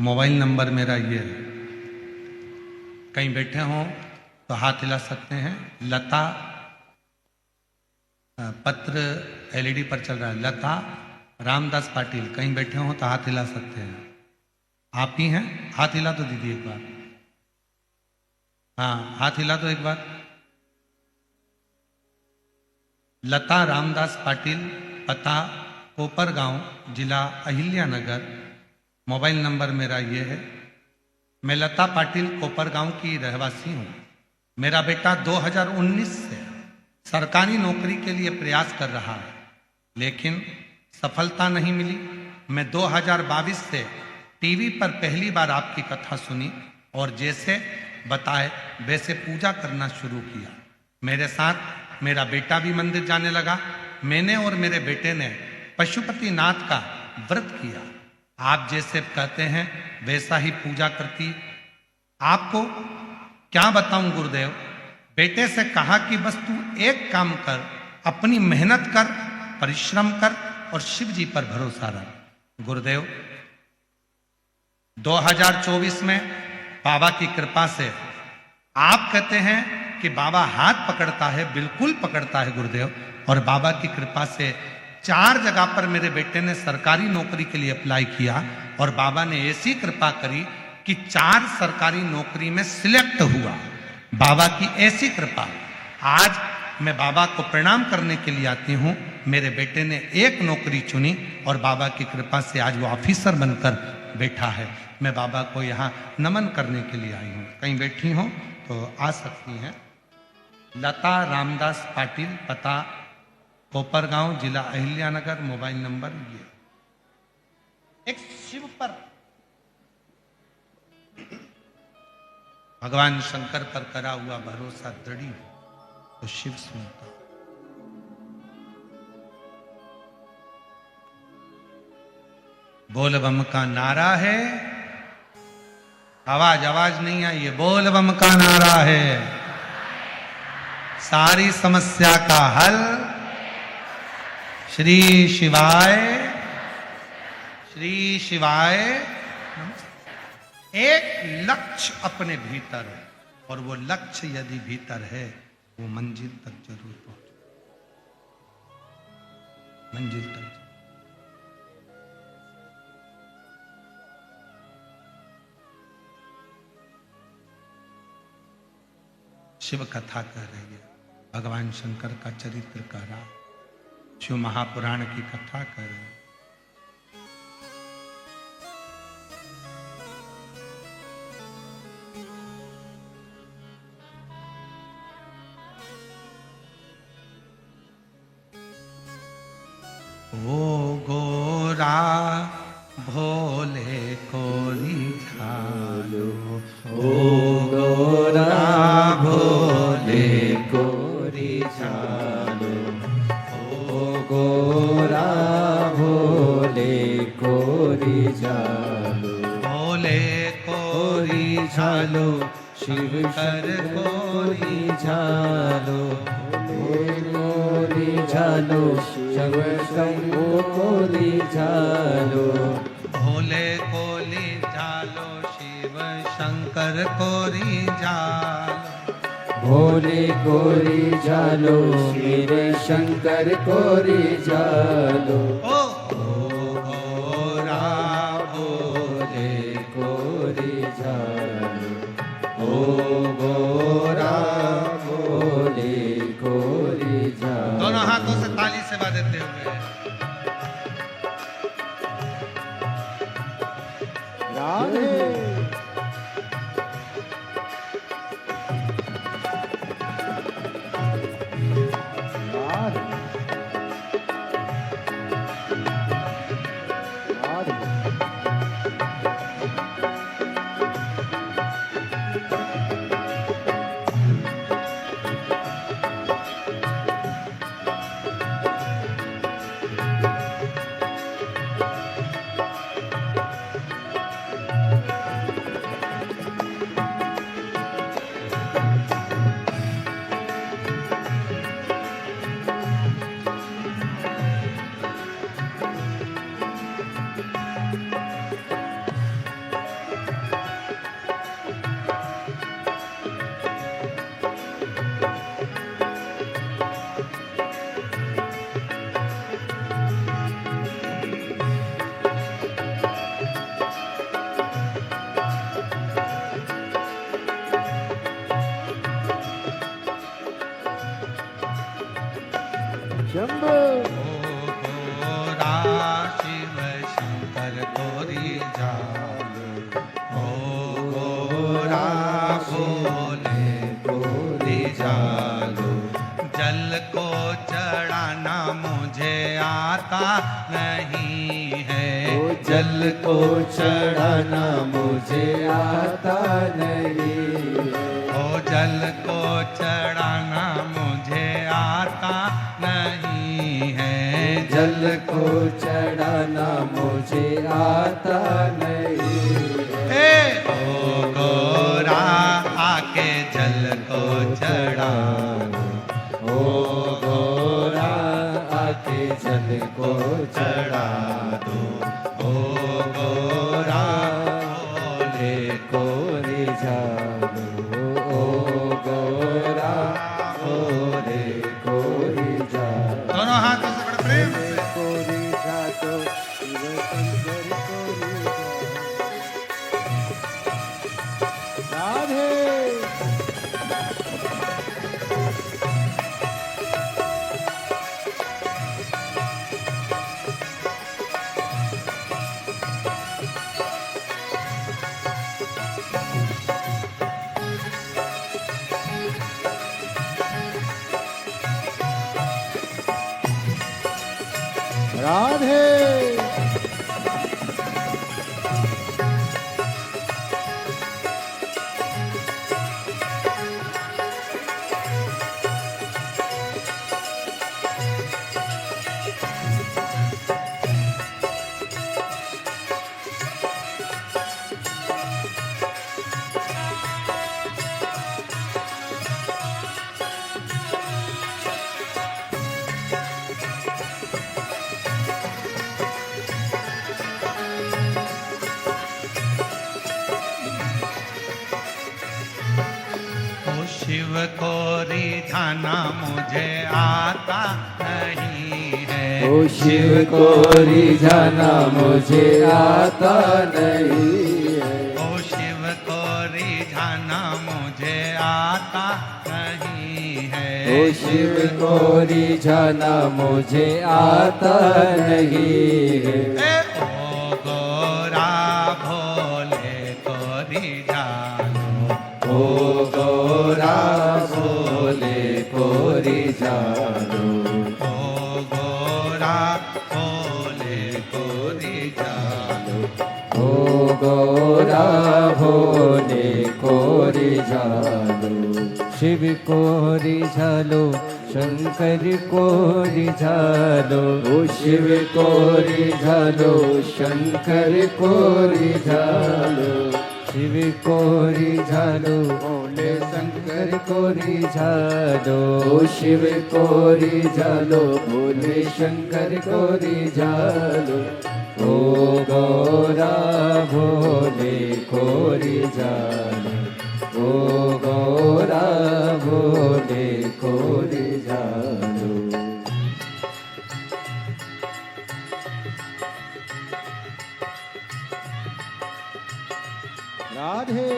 मोबाइल नंबर मेरा ये है। कहीं बैठे हों तो हाथ हिला सकते हैं। लता, पत्र LED पर चल रहा है, लता रामदास पाटिल, कहीं बैठे हों तो हाथ हिला सकते हैं। आप ही हैं? हाथ हिला तो दीदी एक बार। हाँ, हाथ हिला दो एक बार। लता रामदास पाटिल, पता कोपरगांव, जिला अहिल्यानगर। मोबाइल नंबर मेरा ये है। मैं लता पाटिल कोपरगांव की रहवासी हूँ। मेरा बेटा 2019 से सरकारी नौकरी के लिए प्रयास कर रहा है, लेकिन सफलता नहीं मिली। मैं 2022 से टीवी पर पहली बार आपकी कथा सुनी और जैसे बताए वैसे पूजा करना शुरू किया। मेरे साथ मेरा बेटा भी मंदिर जाने लगा। मैंने और मेरे बेटे ने पशुपतिनाथ का व्रत किया। आप जैसे कहते हैं वैसा ही पूजा करती। आपको क्या बताऊं गुरुदेव, बेटे से कहा कि बस तू एक काम कर, अपनी मेहनत कर, परिश्रम कर और शिव जी पर भरोसा रख। गुरुदेव 2024 में बाबा की कृपा से, आप कहते हैं कि बाबा हाथ पकड़ता है, बिल्कुल पकड़ता है गुरुदेव। और बाबा की कृपा से 4 जगह पर मेरे बेटे ने सरकारी नौकरी के लिए अप्लाई किया और बाबा ने ऐसी कृपा करी कि 4 सरकारी नौकरी में सिलेक्ट हुआ। बाबा की ऐसी कृपा। आज मैं बाबा को प्रणाम करने के लिए आती हूँ। मेरे बेटे ने एक नौकरी चुनी और बाबा की कृपा से आज वो ऑफिसर बनकर बैठा है। मैं बाबा को यहाँ नमन करने के लिए आई हूँ। कहीं बैठी हो तो आ सकती हैं। लता रामदास पाटिल, पता कोपरगांव, जिला अहिल्यानगर। मोबाइल नंबर ये। एक शिव पर, भगवान शंकर पर करा हुआ भरोसा दृढ़ हो तो शिव सुनता। बोल बम का नारा है। आवाज नहीं आई है। बोल बम का नारा है। सारी समस्या का हल श्री शिवाय, श्री शिवाय। एक लक्ष्य अपने भीतर है और वो लक्ष्य यदि भीतर है वो मंजिल तक जरूर पहुंचे। मंजिल तक। शिव कथा कह रही है, भगवान शंकर का चरित्र कह रहा, शिव महापुराण की कथा कर रहे हैं। ओ गोरा भोले कोरी झालो, ओ गोरा भोले कोरी झालो, ओ गोरा भोले कोरी झालो, भोले कोरी झालो, शिव कर कोरी झालो, कोरी झालो, शिव शंभो कोरी झालो, भोले कोली झालो, शिव शंकर कोरी झालो, भोले कोरी झालो, मेरे शंकर कोरी झालो, ओ गोरा भोले कोरी झालो, ओ गोरा भोले कोरी झालो। दोनों हाथों से ताली सेवा देते हुए राधे शंभो गोरा शिव शंकर गोरी जालो, ओ गोरा भोले गोरी जालो। जल को चढ़ाना मुझे आता नहीं है, जल को चढ़ाना मुझे आता नहीं है। ओ जल को चढ़ाना मुझे आता नहीं है, जल को चढ़ाना मुझे आता नहीं है। ओ गोरा आके जल को चढ़ा, ओ गोरा आके जल को चढ़ा दो। ओ गोरा भोले कोरी जालो, ओ गोरा भोले कोरी जालो। दोनों हाथों से बड़े प्रेम से कोरी जातो शिव शंकर कोरी जालो। राधे राधे शिव को रिझाना मुझे आता नहीं है, ओ शिव को रिझाना मुझे आता नहीं है। ओ शिव को रिझाना मुझे आता नहीं है, ओ शिव को रिझाना मुझे आता नहीं है। ओ गोरा भोले को रिझालो, ओ गोरा भोले कोरी जालो, ओ गोरा भोले को रिझालो। ओ गोरा भोले कोरी जालो। शिव कोरी जालो, शंकर कोरी जालो, ओ शिव कोरी जालो, शंकर कोरी जालो। शिव कोरी जालो, भोले शंकर कोरी जालो, ओ शिव कोरी जालो, भोले शंकर कोरी जालो। ओ गोरा भोले कोरी जालो, ओ गोरा भोले कोरी जालो। राधे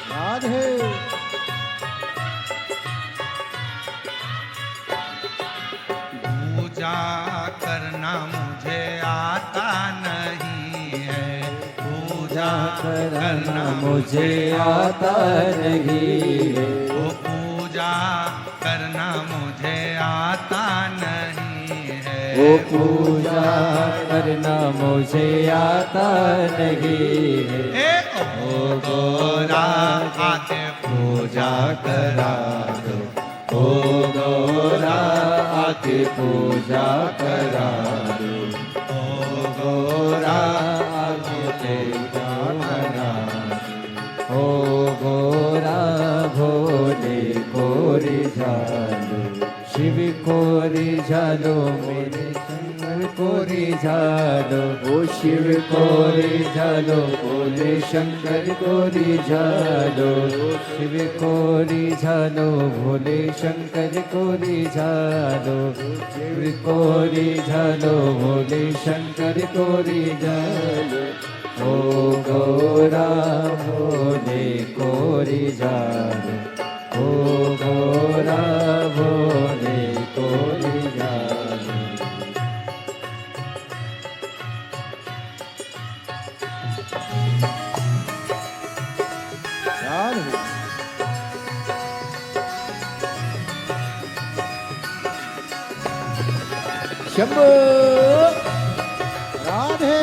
राधे पूजा करना मुझे आता नहीं है, पूजा करना मुझे आता नहीं है। वो पूजा करना मुझे आता नहीं वो पूजा करना मुझे आता नहीं है। ओ गौरा आके पूजा करा दो, ओ गौरा आके पूजा करा दो, ओ गौरा आके पूजा करा दो, ओ गौरा भोले को रिझालो, शिव को रिझालो, मेरे शंकर को रिझालो, ओ शिव को रिझालो, भोले शंकर को रिझालो, शिव को रिझालो, भोले शंकर को रिझालो, शिव को रिझालो, भोले शंकर को रिझालो, ओ गौरा भोले को रिझालो, ओ गौरा भोले को रिझालो। शंभो राधे।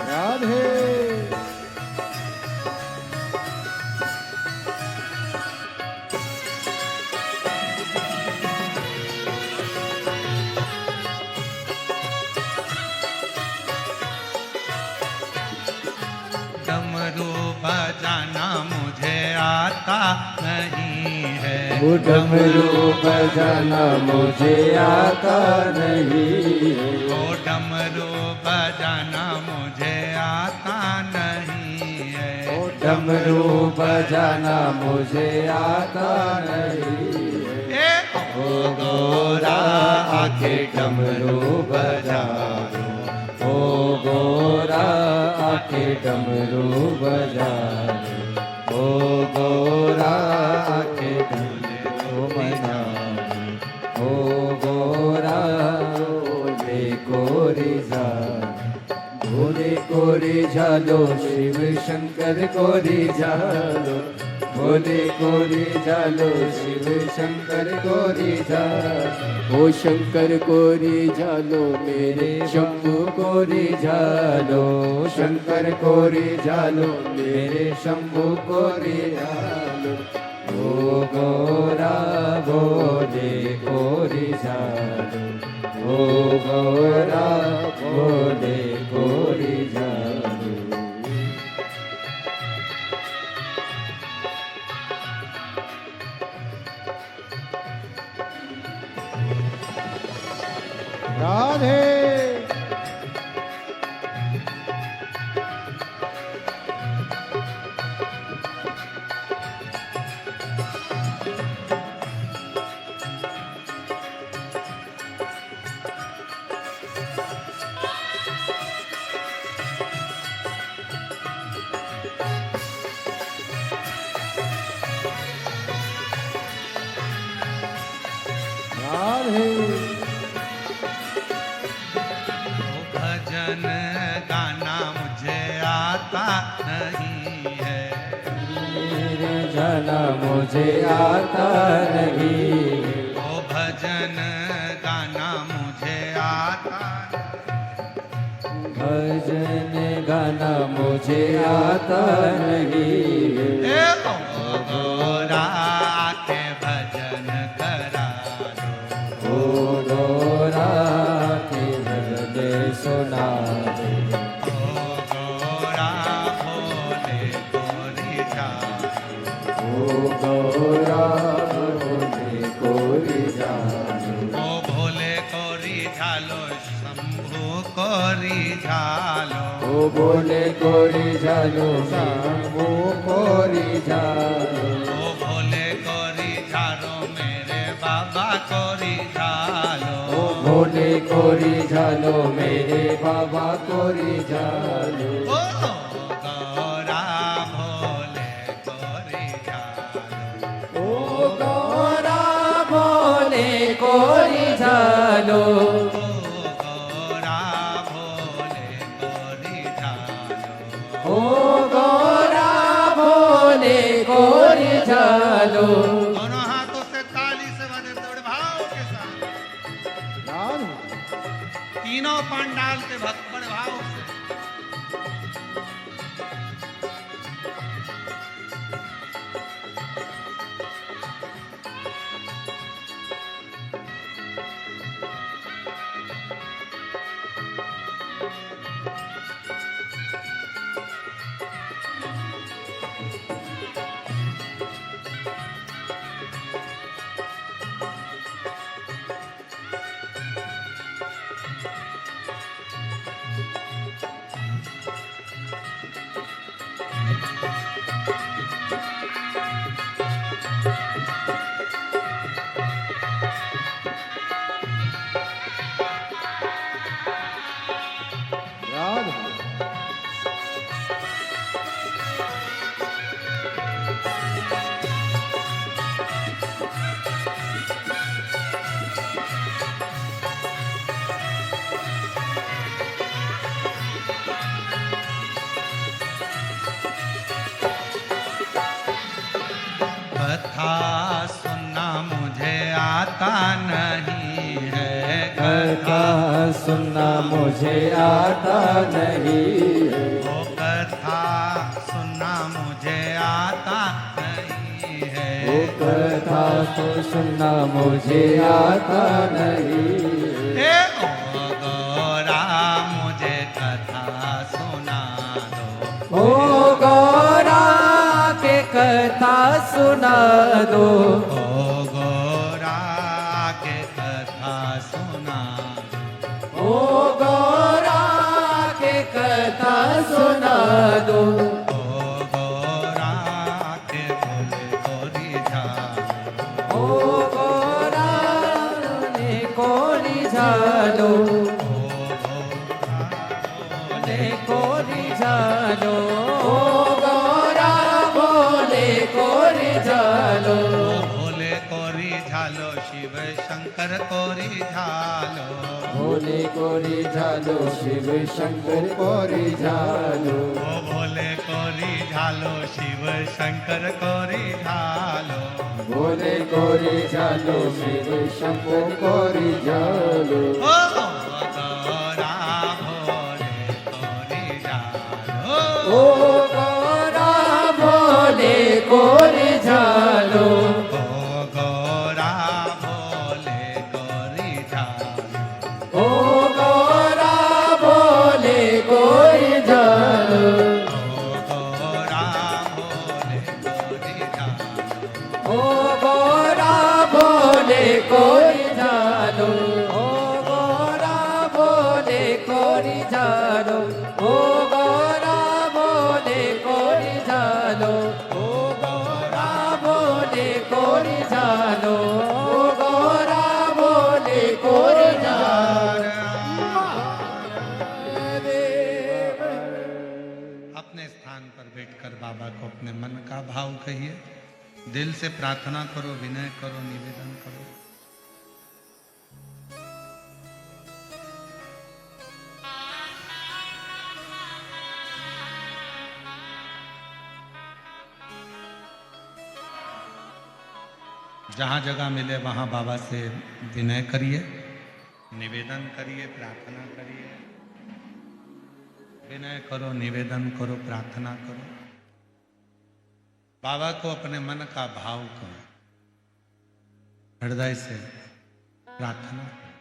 राधे। डमरू बजाना मुझे आता नहीं है, वो डमरू बजाना मुझे आता नहीं है, ओ डमरू बजाना मुझे आता नहीं है, ओ डमरू बजाना मुझे आता नहीं है। ओ गौरा आके डमरू बजा दो, ओ गौरा आके डमरू बजा दो, ओ गौरा आके डमरू बजा दो, ओ गौरा भोले को रिझालो, भोले को रिझालो, शिव शंकर को रिझालो, भोले को रिझालो, शिव शंकर को रिझालो, ओ शंकर को रिझालो, मेरे शंभू को रिझालो, शंकर को रिझालो, मेरे शंभू को रिझालो, ओ गौरा भोले को रिझालो, ओ गौरा भोले को रिझालो। राधे। भजन गाना मुझे आता नहीं है, मेरे जाना मुझे आता नहीं, ओ भजन गाना मुझे आता, भजन गाना मुझे आता नहीं, ओ गौरा के भजन करा दो, ओ गौरा के भजन सुना दो, ओ गौरा भोले को रिझालो, ओ गौरा भोले को रिझालो, ओ भोले को रिझालो, शंभू को रिझालो, ओ भोले को रिझालो, शंभू को रिझालो, ओ भोले को रिझालो, झालो ओ भोले कोरी झालो मेरे बाबा कोरी झालो ओ गौरा भोले कोरी झालो ओ गौरा भोले कोरी झालो ओ गौरा भोले कोरी झालो ओ गौरा भोले कोरी झालो दोनों हाथों से ताली से बजे दौड़ भाव के साथ तीनों पंडाल के भक्त बड़े भाव से कथा सुनना मुझे आता नहीं है कथा सुनना मुझे आता नहीं है वो कथा सुनना मुझे आता नहीं है वो कथा तो सुनना मुझे आता नहीं है ए ओ गौरा मुझे कथा सुना दो ओ गौरा के कथा सुना दो ओ गौरा के कथा सुना दो ओ गौरा के कथा सुना दो ओ गौरा के भोले कोरी झालो ओ गौरा ने कोरी झालो ओ गौरा ने कोरी झालो ओ गौरा भोले कोरी झालो ओ भोले कोरी झालो शिव शंकर कोरी झालो भोले कोरी झालो शिव शंकर कोरी झालो ओ भोले कोरी झालो शिव शंकर कोरी झालो भोले कोरी झालो शिव शंकर कोरी झालो ओ गौरा भोले कोरी झालो ओ गौरा भोले कोरी झालो ओ गौरा भोले कोरी झालो ओ गौरा भोले कोरी झालो ओ गौरा भोले कोरी झालो ओ गौरा भोले कोरी झालो ओ गौरा भोले कोरी झालो ओ गौरा भोले कोरी झालो ओ गौरा भोले कोरी झालो ओ गौरा भोले कोरी झालो अपने स्थान पर बैठकर बाबा को अपने मन का भाव कहिए दिल से प्रार्थना करो विनय करो निवेदन करो जहाँ जगह मिले वहाँ बाबा से विनय करिए निवेदन करिए प्रार्थना करिए विनय करो निवेदन करो प्रार्थना करो बाबा को अपने मन का भाव करो हृदय से प्रार्थना करो।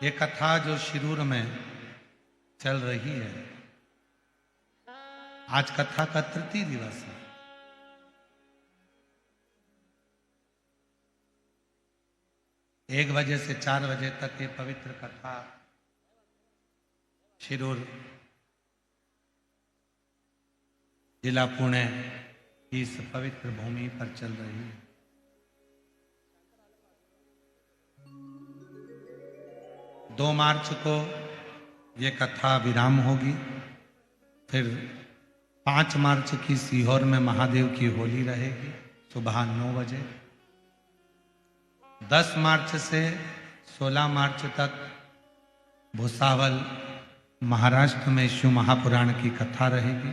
ये कथा जो शिरूर में चल रही है आज कथा का तृतीय दिवस है। 1 बजे से 4 बजे तक ये पवित्र कथा शिरूर जिला पुणे की इस पवित्र भूमि पर चल रही है। 2 मार्च को ये कथा विराम होगी। फिर 5 मार्च की सीहोर में महादेव की होली रहेगी सुबह 9 बजे। 10 मार्च से 16 मार्च तक भुसावल महाराष्ट्र में शिव महापुराण की कथा रहेगी।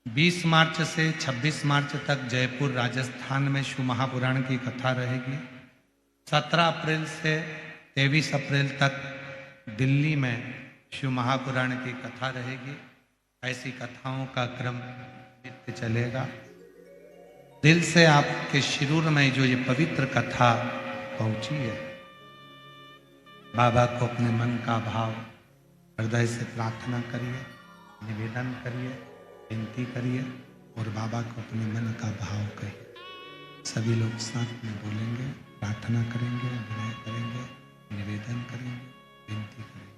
20 मार्च से 26 मार्च तक जयपुर राजस्थान में शिव महापुराण की कथा रहेगी। 17 अप्रैल से 23 अप्रैल तक दिल्ली में शिव महापुराण की कथा रहेगी। ऐसी कथाओं का क्रम नित्य चलेगा। दिल से आपके शिरूर में जो ये पवित्र कथा पहुंची है, बाबा को अपने मन का भाव हृदय से प्रार्थना करिए, निवेदन करिए, विनती करिए और बाबा को अपने मन का भाव कहिए। सभी लोग साथ में बोलेंगे, प्रार्थना करेंगे, विनय करेंगे, निवेदन करेंगे, विनती करेंगे।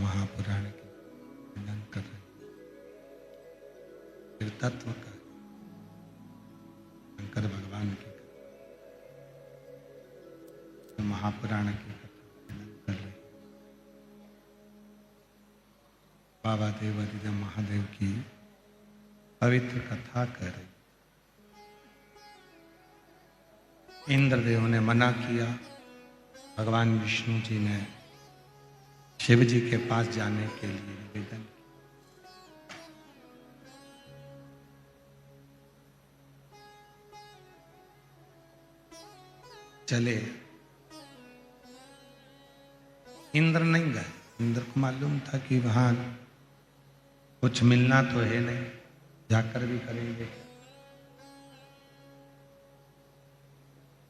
महापुराण की वर्णन कर रहे फिर तत्व का शंकर भगवान की तो महापुराण की कथा वर्णन कर रहे बाबा देवादिदेव महादेव की पवित्र कथा कर रहे। इंद्रदेव ने मना किया, भगवान विष्णु जी ने शिव जी के पास जाने के लिए निवेदन किया। चले, इंद्र नहीं गए। इंद्र को मालूम था कि वहां कुछ मिलना तो है नहीं, जाकर भी करेंगे।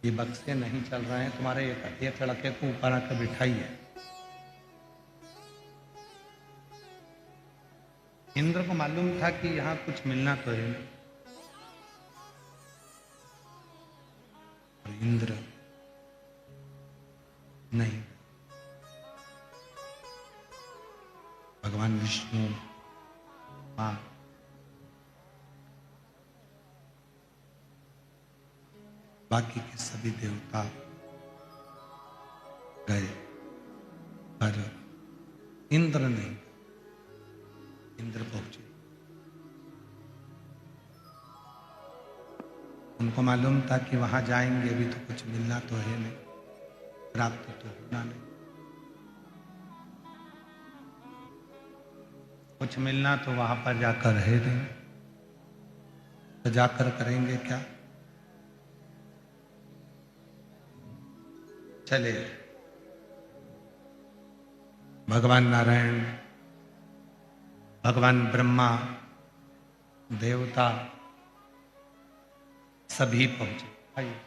ये बक्से नहीं चल रहे हैं, तुम्हारे एक लड़के को ऊपर आकर बिठाइए। इंद्र को मालूम था कि यहां कुछ मिलना तो है नहीं, और इंद्र नहीं। भगवान विष्णु मां बाकी के सभी देवता गए, पर इंद्र नहीं। इंद्र पहुंचे, उनको मालूम था कि वहां जाएंगे भी तो कुछ मिलना तो है नहीं, प्राप्त तो होना नहीं। कुछ मिलना तो वहां पर जाकर है नहीं, तो जाकर करेंगे क्या। चले, भगवान नारायण, भगवान ब्रह्मा, देवता सभी पहुंचे। आइए,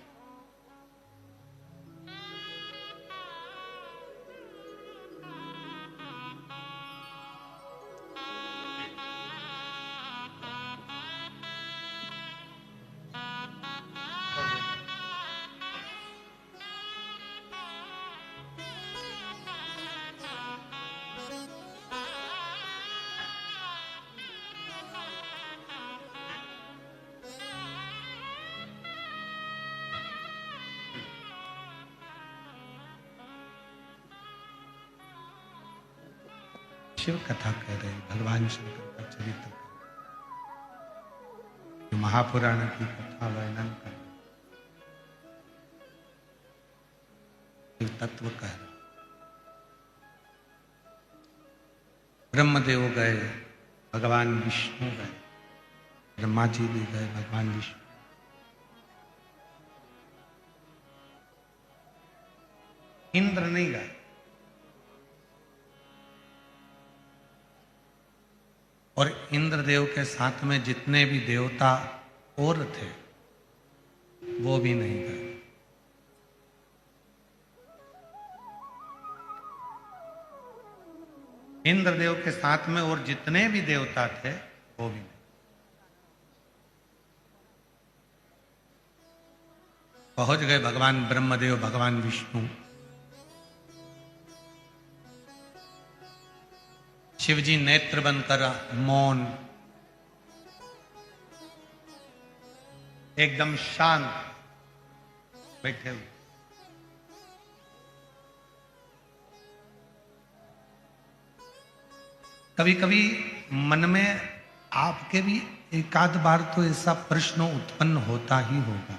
शिव कथा कह रहे, भगवान शंकर का चरित्र जो महापुराण की कथा वर्णन कर शिव तत्व कह रहे। ब्रह्मदेव गए, भगवान विष्णु गए, ब्रह्मा जी भी गए, भगवान विष्णु। इंद्र नहीं गए। और इंद्रदेव के साथ में जितने भी देवता और थे वो भी नहीं गए। इंद्रदेव के साथ में और जितने भी देवता थे वो भी नहीं। पहुंच गए भगवान ब्रह्मदेव, भगवान विष्णु। शिवजी नेत्र बंद कर मौन, एकदम शांत बैठे हुए। कभी कभी मन में आपके भी एक आध बार तो ऐसा प्रश्न उत्पन्न होता ही होगा।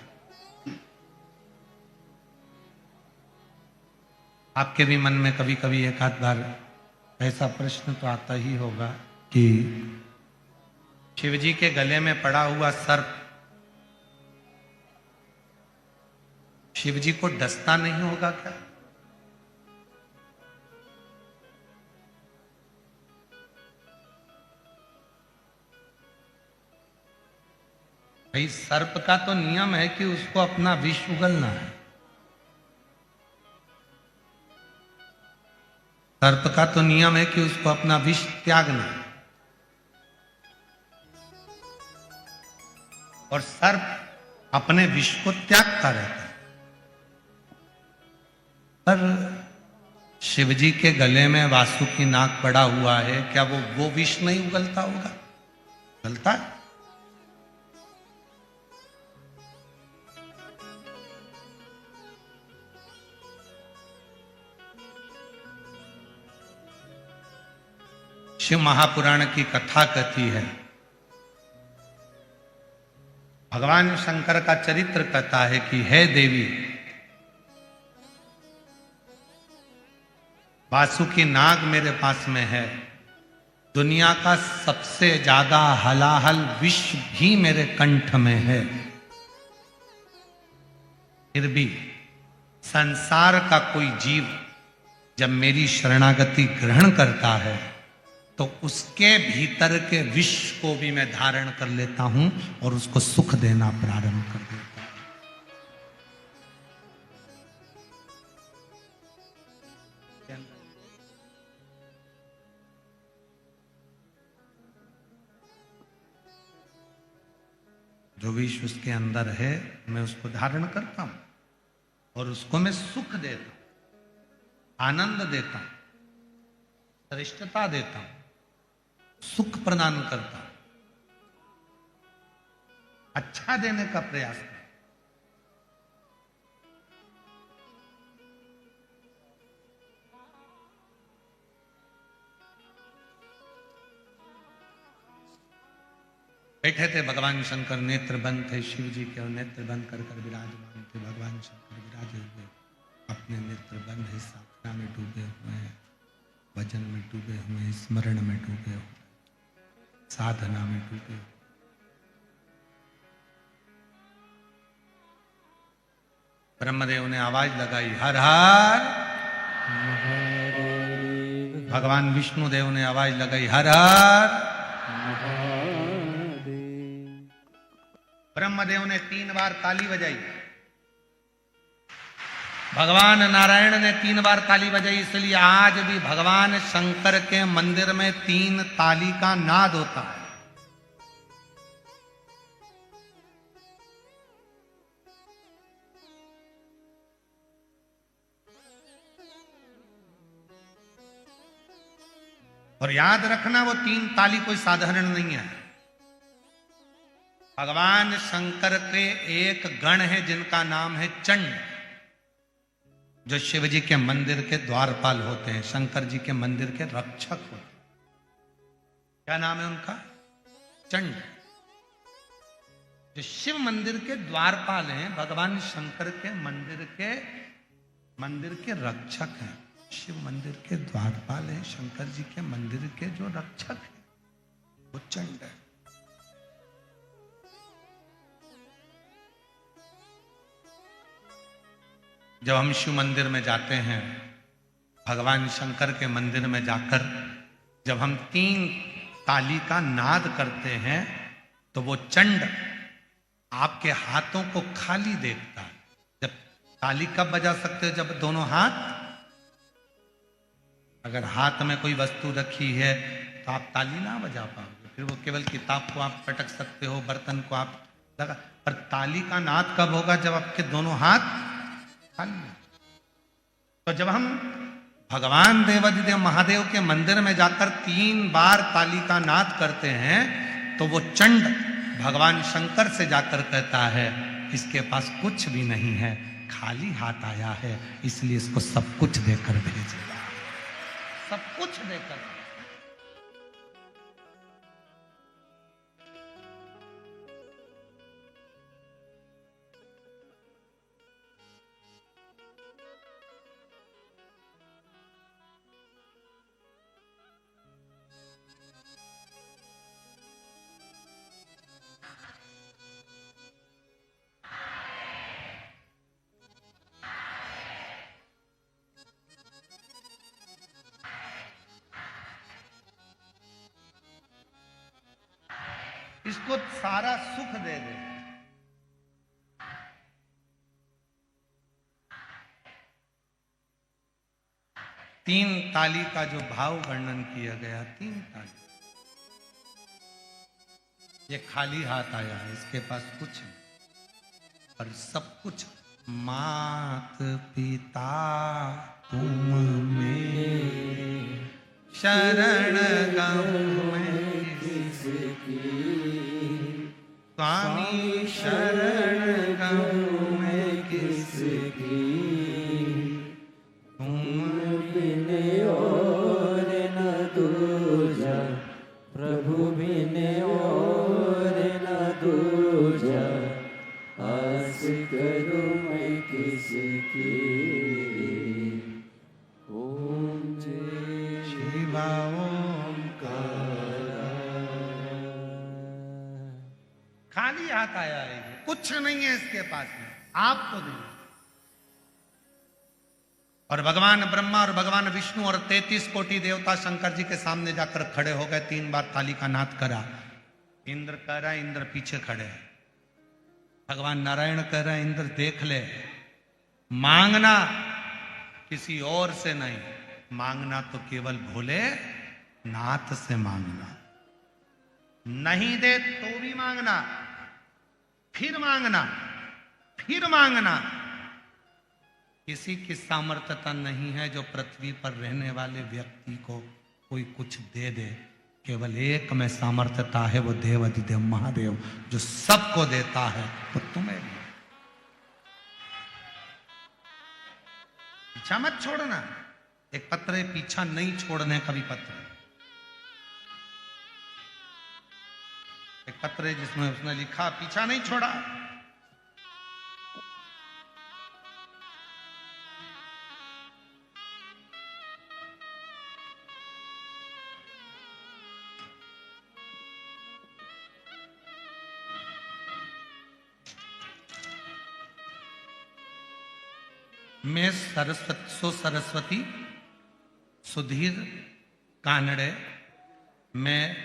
आपके भी मन में कभी कभी एक आध बार ऐसा प्रश्न तो आता ही होगा कि शिवजी के गले में पड़ा हुआ सर्प शिवजी को डसता नहीं होगा क्या? भाई, सर्प का तो नियम है कि उसको अपना विष उगलना है। सर्प का तो नियम है कि उसको अपना विष त्यागना है। और सर्प अपने विष को त्यागता रहता है। पर शिवजी के गले में वासुकी नाग पड़ा हुआ है, क्या वो विष नहीं उगलता होगा? उगलता है। शिव महापुराण की कथा कहती है, भगवान शंकर का चरित्र कहता है कि हे देवी, वासुकी नाग मेरे पास में है, दुनिया का सबसे ज्यादा हलाहल विष भी मेरे कंठ में है, फिर भी संसार का कोई जीव जब मेरी शरणागति ग्रहण करता है तो उसके भीतर के विष को भी मैं धारण कर लेता हूं और उसको सुख देना प्रारंभ कर देता हूं। जो विष उसके अंदर है मैं उसको धारण करता हूं और उसको मैं सुख देता हूं, आनंद देता हूं, श्रेष्ठता देता हूं, सुख प्रदान करता हूं, अच्छा देने का प्रयास करता हूं। बैठे थे भगवान शंकर, नेत्र बंद थे शिव जी के और नेत्र बंद कर कर विराजमान थे भगवान शंकर विराजे हुए, अपने नेत्र बंद है, साधना में डूबे हुए हैं, भजन में डूबे हुए हैं, स्मरण में डूबे हुए, साधना में डूबे हुए। ब्रह्मदेव ने आवाज लगाई, हर हर महादेव। भगवान विष्णु देव ने आवाज लगाई, हर हर महादेव। ब्रह्मदेव ने 3 बार ताली बजाई, भगवान नारायण ने 3 बार ताली बजाई। इसलिए आज भी भगवान शंकर के मंदिर में 3 ताली का नाद होता है। और याद रखना, वो 3 ताली कोई साधारण नहीं है। भगवान शंकर के एक गण है जिनका नाम है चंड, जो शिव जी के मंदिर के द्वारपाल होते हैं, शंकर जी के मंदिर के रक्षक होते हैं। क्या नाम है उनका? चंड। जो शिव मंदिर के द्वारपाल हैं, भगवान शंकर के मंदिर के रक्षक हैं। शिव मंदिर के द्वारपाल हैं, शंकर जी के मंदिर के जो रक्षक हैं वो चंड है। जब हम शिव मंदिर में जाते हैं, भगवान शंकर के मंदिर में जाकर जब हम 3 ताली का नाद करते हैं तो वो चंड आपके हाथों को खाली देखता है। जब ताली कब बजा सकते हो? जब दोनों हाथ, अगर हाथ में कोई वस्तु रखी है तो आप ताली ना बजा पाओगे, फिर वो केवल किताब को आप पटक सकते हो, बर्तन को आप लगा, पर ताली का नाद कब होगा? जब आपके दोनों हाथ खाली। तो जब हम भगवान देवाधिदेव महादेव के मंदिर में जाकर 3 बार ताली का नाद करते हैं तो वो चंड भगवान शंकर से जाकर कहता है, इसके पास कुछ भी नहीं है, खाली हाथ आया है, इसलिए इसको सब कुछ देकर भेजेगा, सब कुछ देकर। इसको सारा सुख दे दे। तीन ताली का जो भाव वर्णन किया गया, 3 ताली, ये खाली हाथ आया है, इसके पास कुछ नहीं, पर सब कुछ मात पिता तुम में शरण गम में किसकी, स्वामी शरण गम में किसकी, तुम बिन और न दूजा, प्रभु बिन और न दूजा, आस करूं मैं किसकी। ओम जय शिवा खाली हाथ आया है, कुछ नहीं है इसके पास में, आपको नहीं। और भगवान ब्रह्मा और भगवान विष्णु और 33 कोटि देवता शंकर जी के सामने जाकर खड़े हो गए, 3 बार थाली का नाद करा। इंद्र कह रहा है, इंद्र पीछे खड़े हैं। भगवान नारायण कह रहे हैं, इंद्र देख ले, मांगना किसी और से नहीं, मांगना तो केवल भोले नाथ से मांगना। नहीं दे तो भी मांगना, फिर मांगना, फिर मांगना। किसी की सामर्थ्यता नहीं है जो पृथ्वी पर रहने वाले व्यक्ति को कोई कुछ दे दे। केवल एक में सामर्थ्यता है, वो देव अधिदेव महादेव जो सबको देता है, वो तुम्हें भी। पीछा मत छोड़ना। एक पत्र है, पीछा नहीं छोड़ने का भी पत्र है। एक पत्र है जिसमें उसने लिखा, पीछा नहीं छोड़ा। मैं सरस्वती सुधीर कानड़े, मैं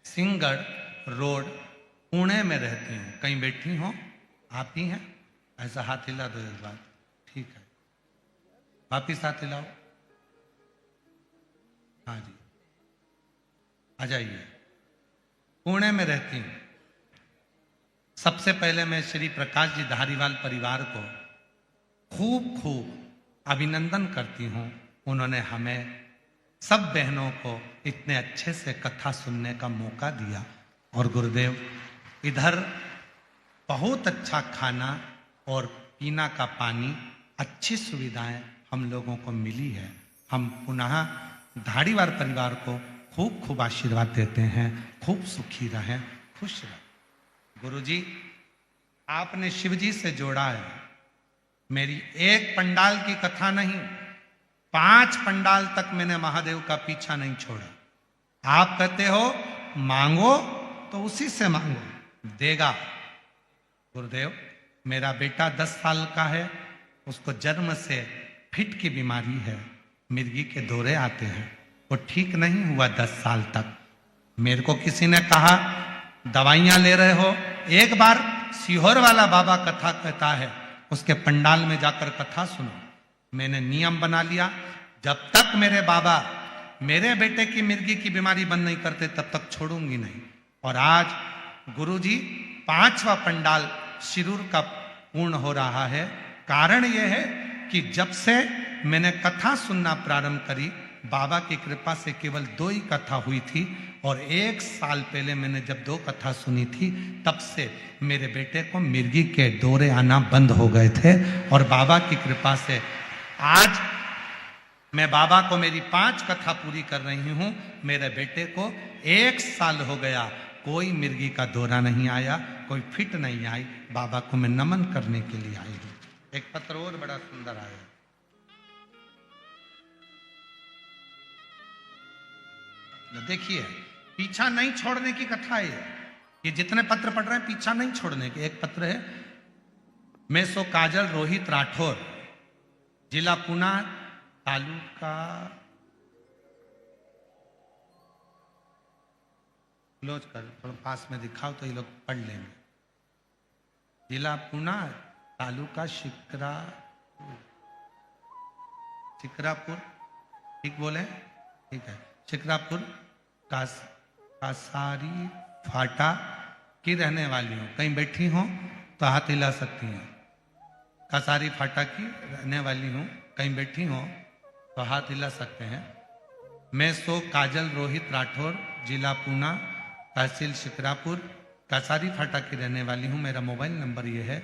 सिंगड़ रोड पुणे में रहती हूँ। कहीं बैठी हो आप ही हैं? ऐसा हाथ हिला दो एक बार, ठीक है। वापिस हाथ हिलाओ। हाँ जी, आ जाइए। पुणे में रहती हूँ। सबसे पहले मैं श्री प्रकाश जी धारीवाल परिवार को खूब खूब अभिनंदन करती हूँ। उन्होंने हमें सब बहनों को इतने अच्छे से कथा सुनने का मौका दिया। और गुरुदेव, इधर बहुत अच्छा खाना और पीना का पानी, अच्छी सुविधाएं हम लोगों को मिली है। हम पुनः धारीवाल परिवार को खूब खूब आशीर्वाद देते हैं। खूब सुखी रहें, खुश रहें। गुरुजी, आपने शिव जी से जोड़ा है। मेरी एक पंडाल की कथा नहीं, 5 पंडाल तक मैंने महादेव का पीछा नहीं छोड़ा। आप कहते हो मांगो तो उसी से मांगो, देगा। गुरुदेव, मेरा बेटा 10 साल का है, उसको जन्म से फिट की बीमारी है, मिर्गी के दौरे आते हैं, वो ठीक नहीं हुआ 10 साल तक। मेरे को किसी ने कहा दवाइयां ले रहे हो, एक बार सीहोर वाला बाबा कथा कहता है, उसके पंडाल में जाकर कथा सुनो। मैंने नियम बना लिया, जब तक मेरे बाबा मेरे बेटे की मिर्गी की बीमारी बंद नहीं करते तब तक छोड़ूंगी नहीं। और आज गुरुजी 5वां पंडाल शिरूर का पूर्ण हो रहा है। कारण यह है कि जब से मैंने कथा सुनना प्रारंभ करी, बाबा की कृपा से केवल 2 ही कथा हुई थी। और 1 साल पहले मैंने जब 2 कथा सुनी थी, तब से मेरे बेटे को मिर्गी के दौरे आना बंद हो गए थे। और बाबा की कृपा से आज मैं बाबा को मेरी 5 कथा पूरी कर रही हूं। मेरे बेटे को 1 साल हो गया, कोई मिर्गी का दौरा नहीं आया, कोई फिट नहीं आई। बाबा को मैं नमन करने के लिए आई हूं। एक पत्र और बड़ा सुंदर आया, देखिए, पीछा नहीं छोड़ने की कथा है। ये जितने पत्र पढ़ रहे हैं पीछा नहीं छोड़ने के। एक पत्र है, मैं सो काजल रोहित राठौर, जिला पुना, तालुका क्लोज कर, थोड़ा पास में दिखाओ तो ये लोग पढ़ लेंगे। जिला पुना, तालुका शिक्रापुर, ठीक बोले? ठीक है। शिक्रापुर कासारी फाटा की रहने वाली हूँ। कहीं बैठी हो तो हाथ हिला सकती हैं। कसारी फाटा की रहने वाली हूँ। कहीं बैठी हो तो हाथ हिला सकते हैं। मैं सो काजल रोहित राठौर, जिला पूना, तहसील शिकरापुर, कसारी फाटा की रहने वाली हूँ। मेरा मोबाइल नंबर ये है।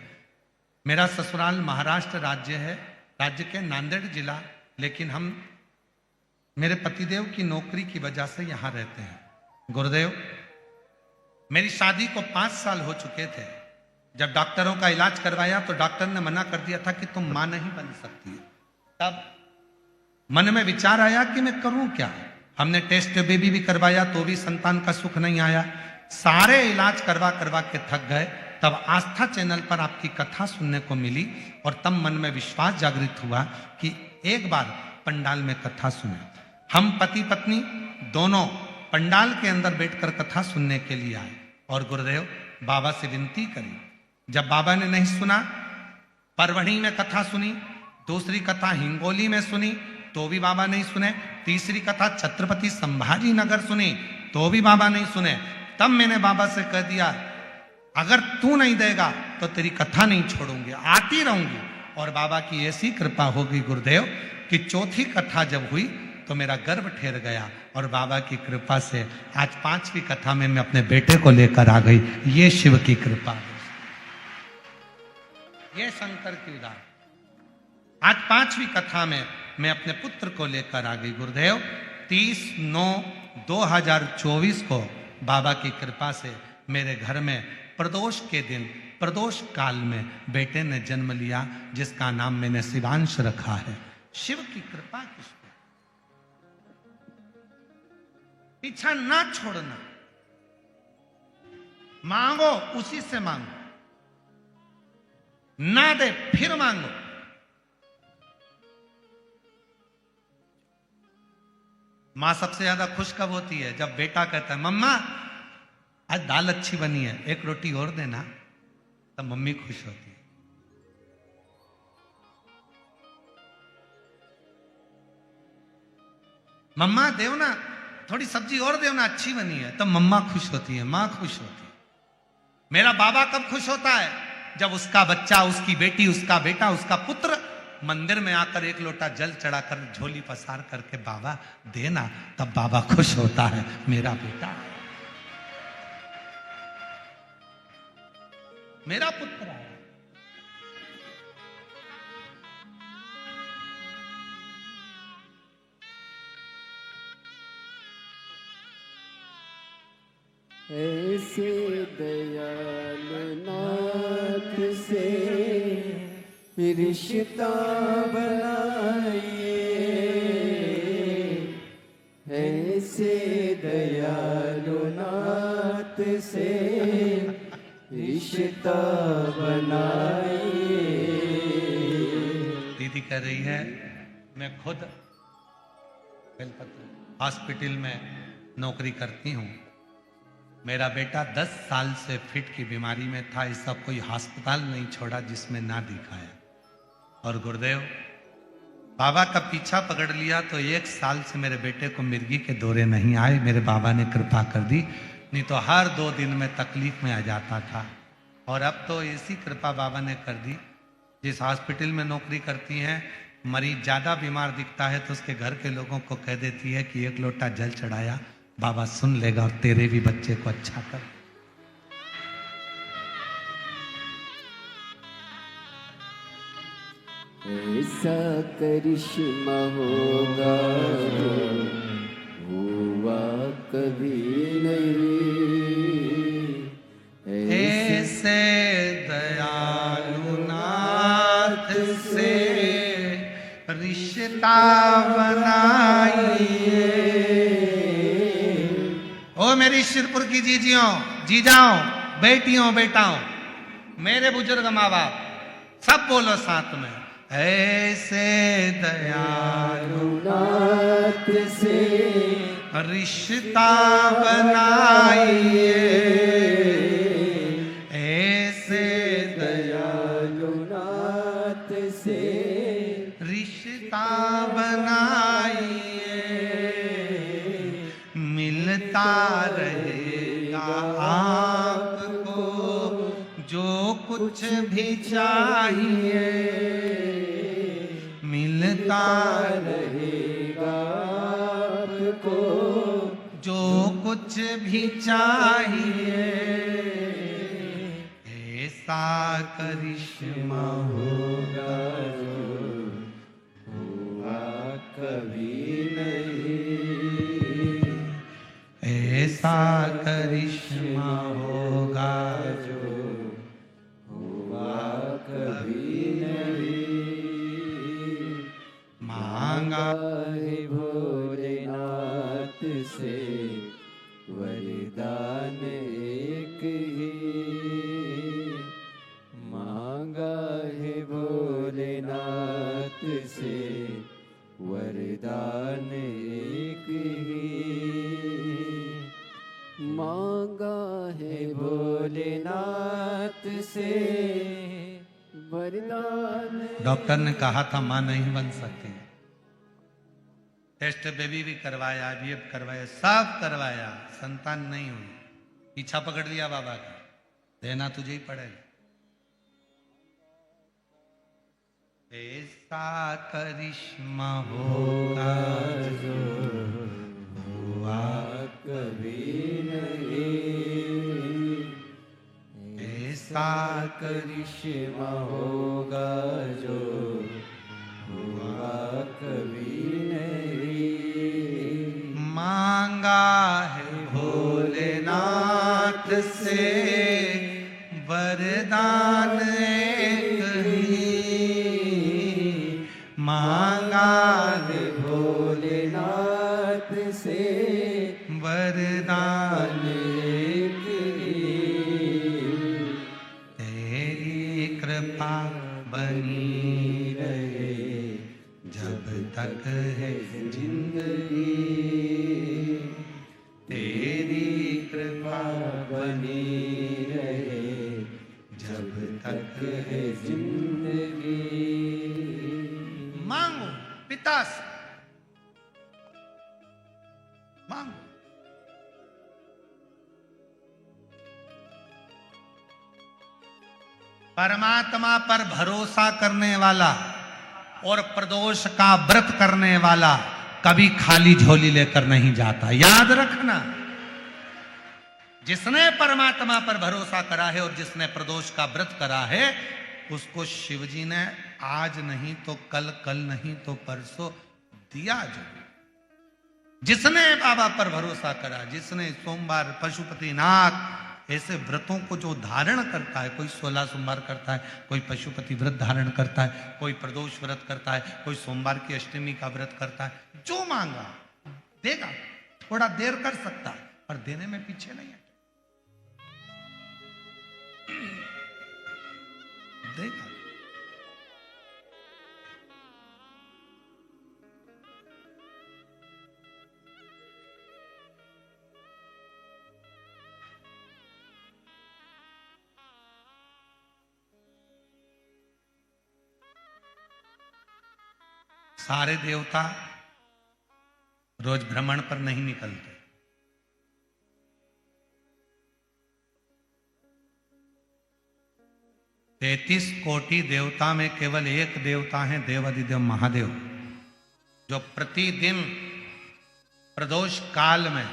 मेरा ससुराल महाराष्ट्र राज्य है, राज्य के नांदेड़ जिला, लेकिन हम मेरे पतिदेव की नौकरी की वजह से यहाँ रहते हैं। गुरुदेव, मेरी शादी को 5 साल हो चुके थे। जब डॉक्टरों का इलाज करवाया तो डॉक्टर ने मना कर दिया था कि तुम मां नहीं बन सकती। तब मन में विचार आया कि मैं करूं क्या। हमने टेस्ट बेबी भी करवाया तो भी संतान का सुख नहीं आया। सारे इलाज करवा करवा के थक गए। तब आस्था चैनल पर आपकी कथा सुनने को मिली और तब मन में विश्वास जागृत हुआ कि एक बार पंडाल में कथा सुने। हम पति पत्नी दोनों पंडाल के अंदर बैठकर कथा सुनने के लिए आए और गुरुदेव बाबा से विनती करी। जब बाबा ने नहीं सुना, परवणी में कथा सुनी, दूसरी कथा हिंगोली में सुनी तो भी बाबा नहीं सुने, तीसरी कथा छत्रपति संभाजी नगर सुनी तो भी बाबा नहीं सुने। तब मैंने बाबा से कह दिया, अगर तू नहीं देगा तो तेरी कथा नहीं छोड़ूंगी, आती रहूंगी। और बाबा की ऐसी कृपा होगी गुरुदेव कि चौथी कथा जब हुई तो मेरा गर्भ ठहर गया और बाबा की कृपा से आज 5वीं कथा में मैं अपने बेटे को लेकर आ गई। ये शिव की कृपा है, ये शंकर की उदार। आज 5वीं कथा में मैं अपने पुत्र को लेकर आ गई। गुरुदेव 30/9/2024 को बाबा की कृपा से मेरे घर में प्रदोष के दिन, प्रदोष काल में बेटे ने जन्म लिया, जिसका नाम मैंने शिवांश रखा है। शिव की कृपा किस पर, पीछा ना छोड़ना, मांगो उसी से मांगो, ना दे फिर मांगो। मां सबसे ज्यादा खुश कब होती है? जब बेटा कहता है मम्मा आज दाल अच्छी बनी है, एक रोटी और देना, तब मम्मी खुश होती है। मम्मा देव ना, थोड़ी सब्जी और देव ना, अच्छी बनी है, तब मम्मा खुश होती है, मां खुश होती है। मेरा बाबा कब खुश होता है? जब उसका बच्चा, उसकी बेटी, उसका बेटा, उसका पुत्र मंदिर में आकर एक लोटा जल चढ़ाकर झोली पसार करके बाबा देना, तब बाबा खुश होता है, मेरा बेटा, मेरा पुत्र है। ऐसे दयालु नाथ से रिश्ता बनाइए, ऐसे दयालु नाथ से रिश्ता बनाइए। दीदी कह रही है मैं खुद हॉस्पिटल में नौकरी करती हूँ। मेरा बेटा 10 साल से फिट की बीमारी में था, ऐसा कोई अस्पताल नहीं छोड़ा जिसमें ना दिखाया। और गुरुदेव बाबा का पीछा पकड़ लिया तो 1 साल से मेरे बेटे को मिर्गी के दौरे नहीं आए। मेरे बाबा ने कृपा कर दी, नहीं तो हर 2 दिन में तकलीफ में आ जाता था। और अब तो ऐसी कृपा बाबा ने कर दी, जिस हॉस्पिटल में नौकरी करती हैं, मरीज ज़्यादा बीमार दिखता है तो उसके घर के लोगों को कह देती है कि 1 लोटा जल चढ़ाया, बाबा सुन लेगा और तेरे भी बच्चे को अच्छा कर। ऐसा करिश्मा होगा जो हुआ कभी नहीं, ऐसे दयालु नाथ से रिश्ता बनाइए। ओ मेरी शिरपुर की जीजियों, जीजाओं, बेटियों, बेटाओं, मेरे बुजुर्ग माँ बाप, सब बोलो साथ में, ऐसे दयालु नाथ से रिश्ता बनाइए, ऐसे दयालु नाथ से रिश्ता बनाइए, मिलता रहेगा आपको जो कुछ कुछ भी चाहिए मिलता रहेगा आपको, जो कुछ भी चाहिए ऐसा करिश्मा होगा जो हुआ कभी नहीं, ऐसा करिश्मा होगा जो हुआ कभी नहीं। मांगा है भोलेनाथ से वरदान एक ही, मांगा है भोलेनाथ से वरदान एक ही, मांगा है भोलेनाथ से वरदान। डॉक्टर ने कहा था मां नहीं बन सकती, टेस्ट बेबी भी करवाया, IVF करवाया, सब करवाया, संतान नहीं हुई। पीछा पकड़ लिया बाबा का, देना तुझे ही पड़ेगा। ऐसा करिश्मा होगा जो हुआ कभी नहीं, ऐसा करिश्मा होगा जो हुआ कभी नहीं। मांगा है भोलेनाथ से वरदान एक ही, मांगा है भोलेनाथ से वरदान एक ही, तेरी कृपा बनी रहे जब तक है जिंदगी, तेरी कृपा बनी रहे जब तक है जिंदगी। मांगो पिता से, मांगो। परमात्मा पर भरोसा करने वाला और प्रदोष का व्रत करने वाला कभी खाली झोली लेकर नहीं जाता, याद रखना। जिसने परमात्मा पर भरोसा करा है और जिसने प्रदोष का व्रत करा है, उसको शिवजी ने आज नहीं तो कल, कल नहीं तो परसों दिया जरूर। जिसने बाबा पर भरोसा करा, जिसने सोमवार पशुपतिनाथ ऐसे व्रतों को जो धारण करता है, कोई 16 सोमवार करता है, कोई पशुपति व्रत धारण करता है, कोई प्रदोष व्रत करता है, कोई सोमवार की अष्टमी का व्रत करता है, जो मांगा देगा। थोड़ा देर कर सकता है पर देने में पीछे नहीं है, देगा। सारे देवता रोज भ्रमण पर नहीं निकलते। 33 कोटि देवता में केवल एक देवता है, देवाधिदेव महादेव, जो प्रतिदिन प्रदोष काल में,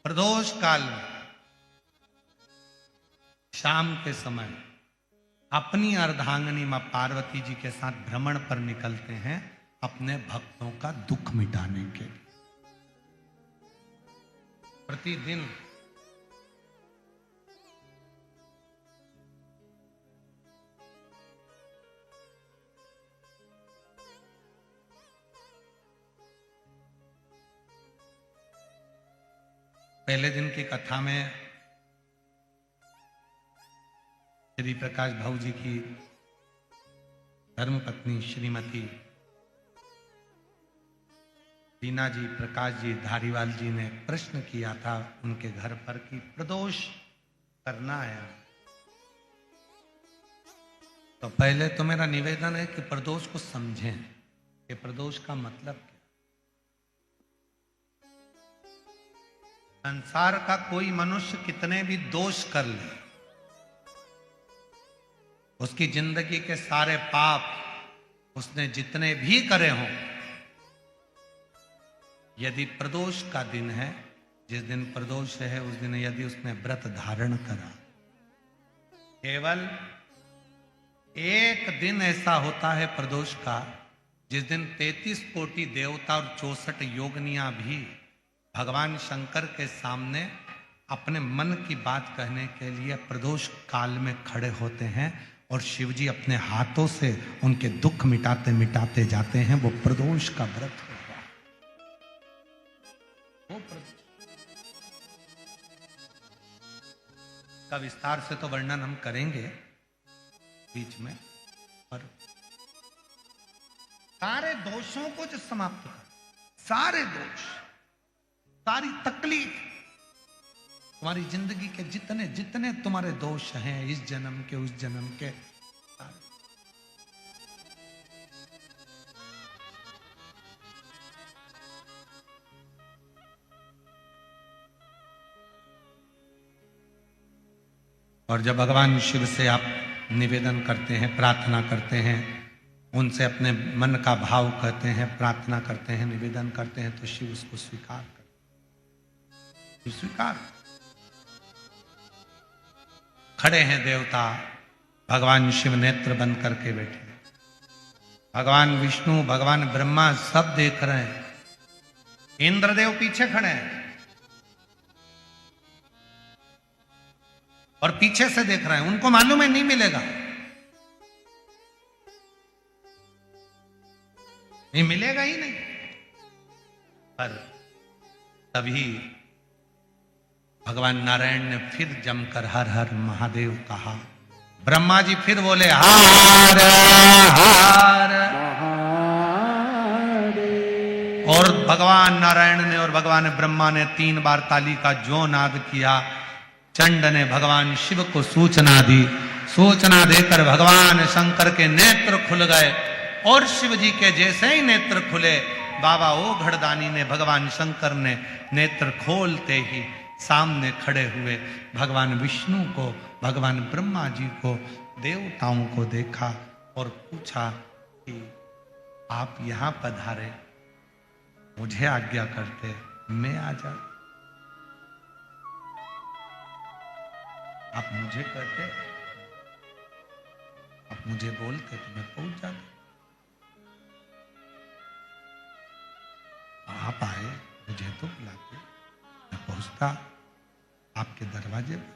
प्रदोष काल में शाम के समय अपनी अर्धांगिनी मां पार्वती जी के साथ भ्रमण पर निकलते हैं अपने भक्तों का दुख मिटाने के लिए। प्रतिदिन पहले दिन की कथा में श्री प्रकाश भाऊ जी की धर्मपत्नी श्रीमती दीना जी, प्रकाश जी धारीवाल जी ने प्रश्न किया था उनके घर पर कि प्रदोष करना है, तो पहले तो मेरा निवेदन है कि प्रदोष को समझें कि प्रदोष का मतलब क्या। संसार का कोई मनुष्य कितने भी दोष कर ले, उसकी जिंदगी के सारे पाप उसने जितने भी करे हों, यदि प्रदोष का दिन है, जिस दिन प्रदोष है उस दिन यदि उसने व्रत धारण करा, केवल एक दिन ऐसा होता है प्रदोष का जिस दिन 33 कोटि देवता और 64 योगनियां भी भगवान शंकर के सामने अपने मन की बात कहने के लिए प्रदोष काल में खड़े होते हैं और शिव जी अपने हाथों से उनके दुख मिटाते मिटाते जाते हैं। वो प्रदोष का व्रत होगा। वो का विस्तार से तो वर्णन हम करेंगे बीच में, पर सारे दोषों को जो समाप्त कर, सारे दोष, सारी तकलीफ, तुम्हारी जिंदगी के जितने जितने तुम्हारे दोष हैं, इस जन्म के उस जन्म के, और जब भगवान शिव से आप निवेदन करते हैं, प्रार्थना करते हैं, उनसे अपने मन का भाव कहते हैं, प्रार्थना करते हैं, निवेदन करते हैं, तो शिव उसको स्वीकार करते, स्वीकार। खड़े हैं देवता, भगवान शिव नेत्र बंद करके बैठे, भगवान विष्णु, भगवान ब्रह्मा सब देख रहे हैं, इंद्रदेव पीछे खड़े हैं और पीछे से देख रहे हैं। उनको मालूम है नहीं मिलेगा, नहीं मिलेगा ही नहीं, पर तभी भगवान नारायण ने फिर जमकर हर हर महादेव कहा। ब्रह्मा जी फिर बोले हार हार, और भगवान नारायण ने और भगवान ब्रह्मा ने 3 बार ताली का जो नाद किया। चंड ने भगवान शिव को सूचना दी, सूचना देकर भगवान शंकर के नेत्र खुल गए, और शिव जी के जैसे ही नेत्र खुले, बाबा ओ घड़दानी ने, भगवान शंकर ने नेत्र खोलते ही सामने खड़े हुए भगवान विष्णु को, भगवान ब्रह्मा जी को, देवताओं को देखा और पूछा कि आप यहां पधारे, मुझे आज्ञा करते मैं आ जाता, आप मुझे कहते, आप मुझे बोलते तो मैं पहुंच जाता। आप आए, मुझे तो बुलाते, मैं पहुंचता आपके दरवाजे पर।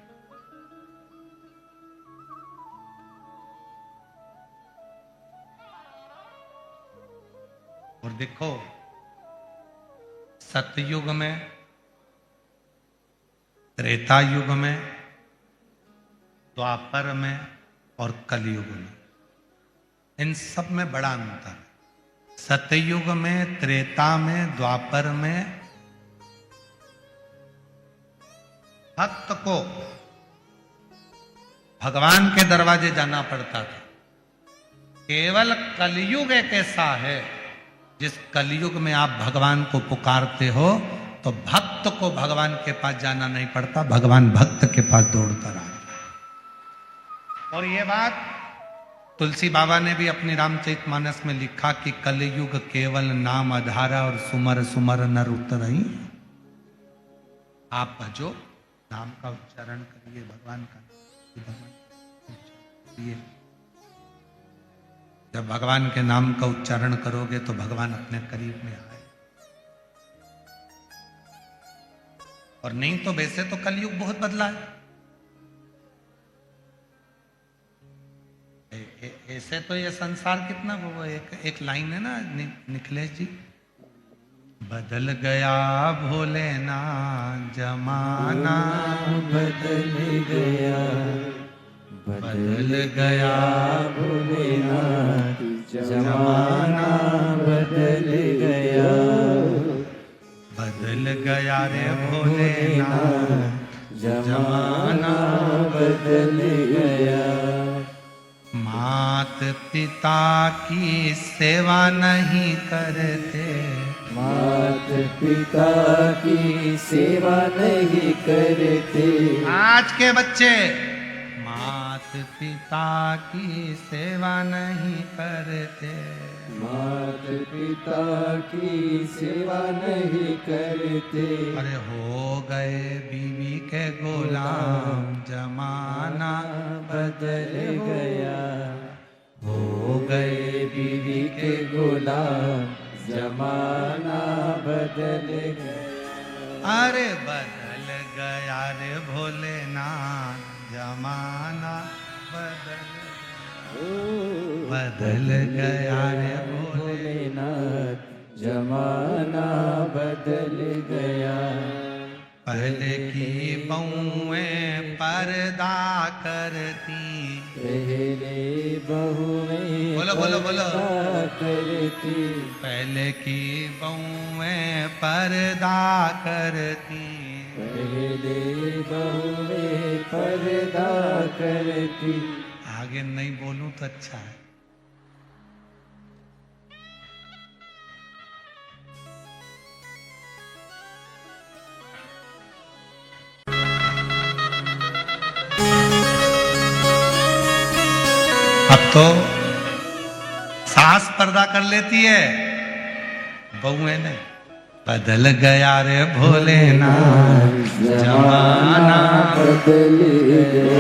और देखो, सतयुग में, त्रेता युग में, द्वापर में और कलयुग में, इन सब में बड़ा अंतर है। सतयुग में, त्रेता में, द्वापर में भक्त को भगवान के दरवाजे जाना पड़ता था। केवल कलयुग एक ऐसा है, जिस कलयुग में आप भगवान को पुकारते हो तो भक्त को भगवान के पास जाना नहीं पड़ता, भगवान भक्त के पास दौड़कर आता है। और ये बात तुलसी बाबा ने भी अपनी रामचरितमानस में लिखा कि कलयुग केवल नाम आधारा और सुमर सुमर नर उतरई। आप भजो, नाम का उच्चारण करिए, भगवान का करिए। जब भगवान के नाम का उच्चारण करोगे तो भगवान अपने करीब में आए। और नहीं तो वैसे तो कलयुग बहुत बदला है। ऐसे तो ये संसार कितना, वो एक लाइन है ना निखिलेश जी, बदल गया भोलेना जमाना, बदल गया, बदल गया भोलेना जमाना, बदल गया, बदल गया रे भोलेना जमाना बदल गया। मात पिता की सेवा नहीं करते, मात पिता की सेवा नहीं करते। आज के बच्चे मात पिता की सेवा नहीं करते। मात पिता की सेवा नहीं करते। अरे हो गए बीवी के गुलाम, जमाना बदल गया। हो गए बीवी के गुलाम, जमाना बदल गया। अरे बदल गया रे भोलेनाथ, जमाना बदल गया रे भोलेनाथ, जमाना बदल गया। पहले की बहुएं पर्दा करती, पहले बहुएं बोलो बोलो बोलो, पर्दा करती। पहले की बहुएं पर्दा करती। पहले बहुएं पर्दा करती। आगे नहीं बोलूं तो अच्छा है। अब तो सास पर्दा कर लेती है, बहुएं ने। बदल गया रे भोलेनाथ, जमाना बदल गया।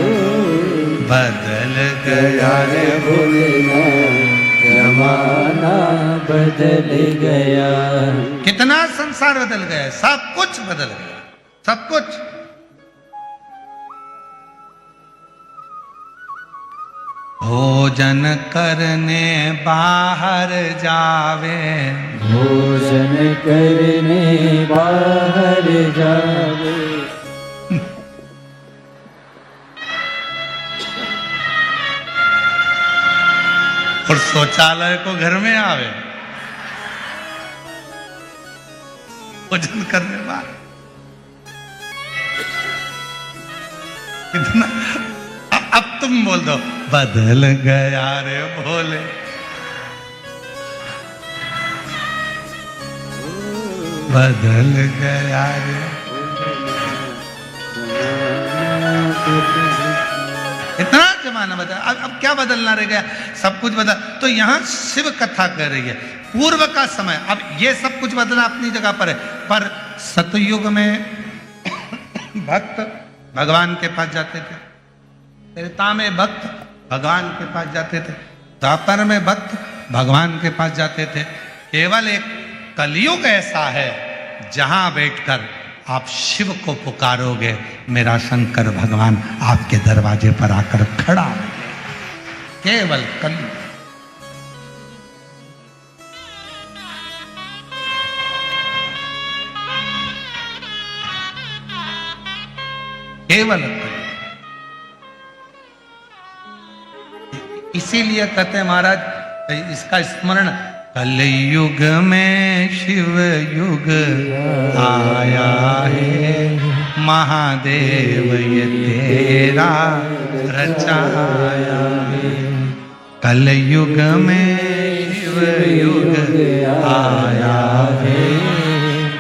बदल गया रे भोलेनाथ, जमाना बदल गया। कितना संसार बदल गया, सब कुछ बदल गया, सब कुछ। भोजन करने बाहर जावे, भोजन करने बाहर जावे। और शौचालय को घर में आवे, भोजन करने बाहर। कितना अब तुम बोल दो, बदल गया रे भोले। बदल गया रे। इतना जमाना बदल, अब क्या बदलना रह गया, सब कुछ बदल। तो यहाँ शिव कथा कर रही है पूर्व का समय। अब ये सब कुछ बदला अपनी जगह पर है, पर सतयुग में भक्त भगवान के पास जाते थे, त्रेता में भक्त भगवान के पास जाते थे, द्वापर में भक्त भगवान के पास जाते थे। केवल एक कलयुग ऐसा है जहां बैठकर आप शिव को पुकारोगे, मेरा शंकर भगवान आपके दरवाजे पर आकर खड़ा है। केवल कलयुग। केवल कलयुग। इसीलिए कहते हैं महाराज, इसका स्मरण, कलयुग में शिव युग आया है, महादेव ये तेरा रचाया है। कलयुग में शिव युग आया है,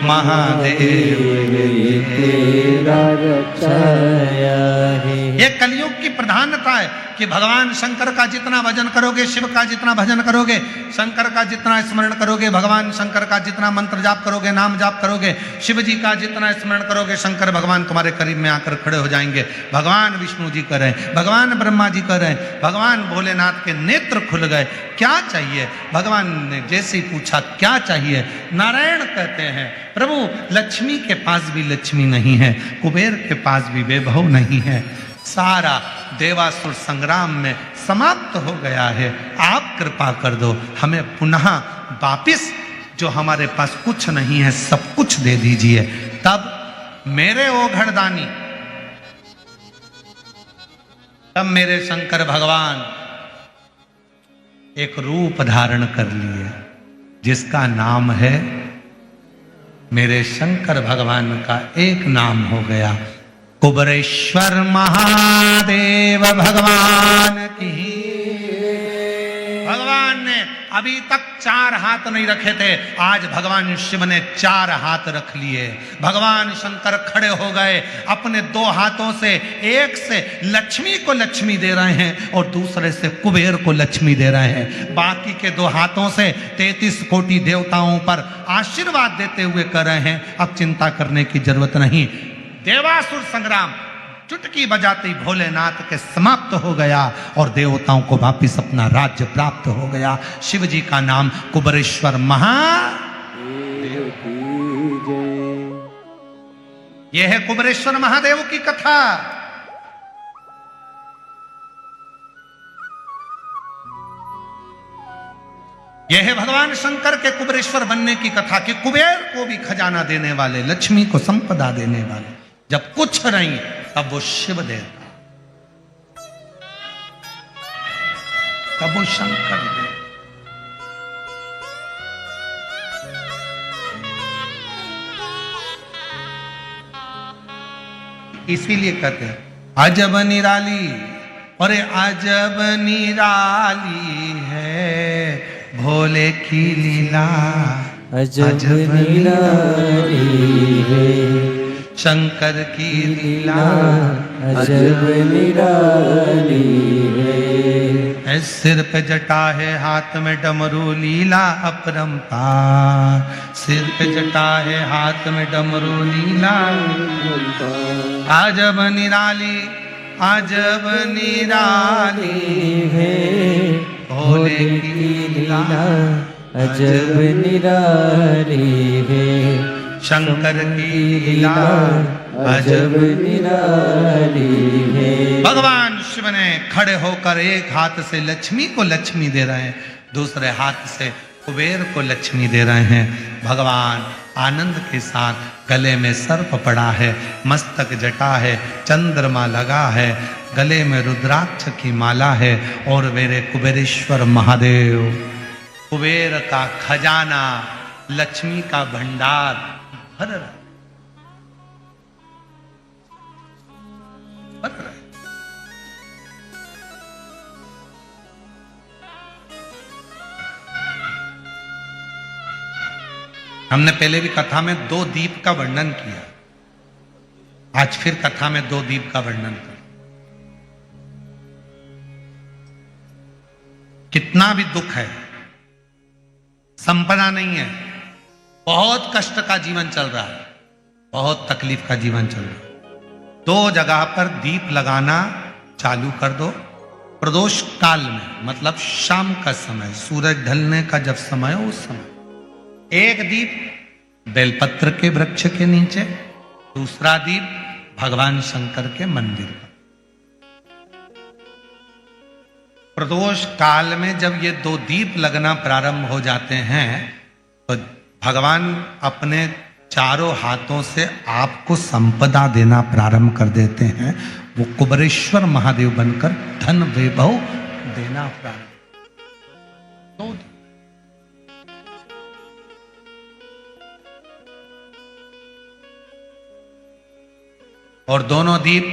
महादेव ये तेरा रचाया है। ये कलयुग की प्रधानता है कि भगवान शंकर का जितना भजन करोगे, शिव का जितना भजन करोगे, शंकर का जितना स्मरण करोगे, भगवान शंकर का जितना मंत्र जाप करोगे, नाम जाप करोगे, शिव जी का जितना स्मरण करोगे, शंकर भगवान तुम्हारे करीब में आकर खड़े हो जाएंगे। भगवान विष्णु जी कर रहे हैं, भगवान ब्रह्मा जी कर रहे हैं, भगवान भोलेनाथ के नेत्र खुल गए। क्या चाहिए? भगवान ने जैसे ही पूछा क्या चाहिए, नारायण कहते हैं प्रभु लक्ष्मी के पास भी लक्ष्मी नहीं है, कुबेर के पास भी वैभव नहीं है, सारा देवासुर संग्राम में समाप्त हो गया है। आप कृपा कर दो, हमें पुनः वापिस जो हमारे पास कुछ नहीं है सब कुछ दे दीजिए। तब मेरे ओ घड़दानी, तब मेरे शंकर भगवान एक रूप धारण कर लिए जिसका नाम है, मेरे शंकर भगवान का एक नाम हो गया, कुबरेश्वर महादेव भगवान की। भगवान ने अभी तक 4 हाथ नहीं रखे थे, आज भगवान शिव ने 4 हाथ रख लिए। भगवान शंकर खड़े हो गए, अपने 2 हाथों से, एक से लक्ष्मी को लक्ष्मी दे रहे हैं और दूसरे से कुबेर को लक्ष्मी दे रहे हैं। बाकी के 2 हाथों से 33 कोटि देवताओं पर आशीर्वाद देते हुए कर रहे हैं, अब चिंता करने की जरूरत नहीं। देवासुर संग्राम चुटकी बजाते ही भोलेनाथ के समाप्त हो गया और देवताओं को वापिस अपना राज्य प्राप्त हो गया। शिव जी का नाम कुबेरेश्वर महादेव की जय। यह है कुबेरेश्वर महादेव की कथा। यह है भगवान शंकर के कुबेरेश्वर बनने की कथा कि कुबेर को भी खजाना देने वाले, लक्ष्मी को संपदा देने वाले, जब कुछ नहीं तब वो शिव देता, तब वो शंकर देता। इसीलिए कहते हैं अजब निराली, अरे अजब निराली है भोले की लीला, अजब निराली है शंकर की लीला, अजब निराली है। सिर पे जटा है हाथ में डमरू, लीला अपरंपार। सिर पे जटा है हाथ में डमरू, लीला अजब निराली, अजब निराली है भोले की लीला, अजब निराली है शंकर की लीला, अजब निराली है। भगवान शिव ने खड़े होकर एक हाथ से लक्ष्मी को लक्ष्मी दे रहे हैं, दूसरे हाथ से कुबेर को लक्ष्मी दे रहे हैं। भगवान आनंद के साथ गले में सर्प पड़ा है, मस्तक जटा है, चंद्रमा लगा है, गले में रुद्राक्ष की माला है और मेरे कुबेरेश्वर महादेव, कुबेर का खजाना, लक्ष्मी का भंडार भर रहा है। हमने पहले भी कथा में 2 दीप का वर्णन किया, आज फिर कथा में 2 दीप का वर्णन कर। कितना भी दुख है, संपदा नहीं है, बहुत कष्ट का जीवन चल रहा है, बहुत तकलीफ का जीवन चल रहा है, 2 जगह पर दीप लगाना चालू कर दो। प्रदोष काल में, मतलब शाम का समय, सूरज ढलने का जब समय हो उस समय एक दीप बेलपत्र के वृक्ष के नीचे, दूसरा दीप भगवान शंकर के मंदिर पर। प्रदोष काल में जब ये 2 दीप लगना प्रारंभ हो जाते हैं तो भगवान अपने चारों हाथों से आपको संपदा देना प्रारंभ कर देते हैं। वो कुबेरेश्वर महादेव बनकर धन वैभव देना प्रारंभ। और दोनों दीप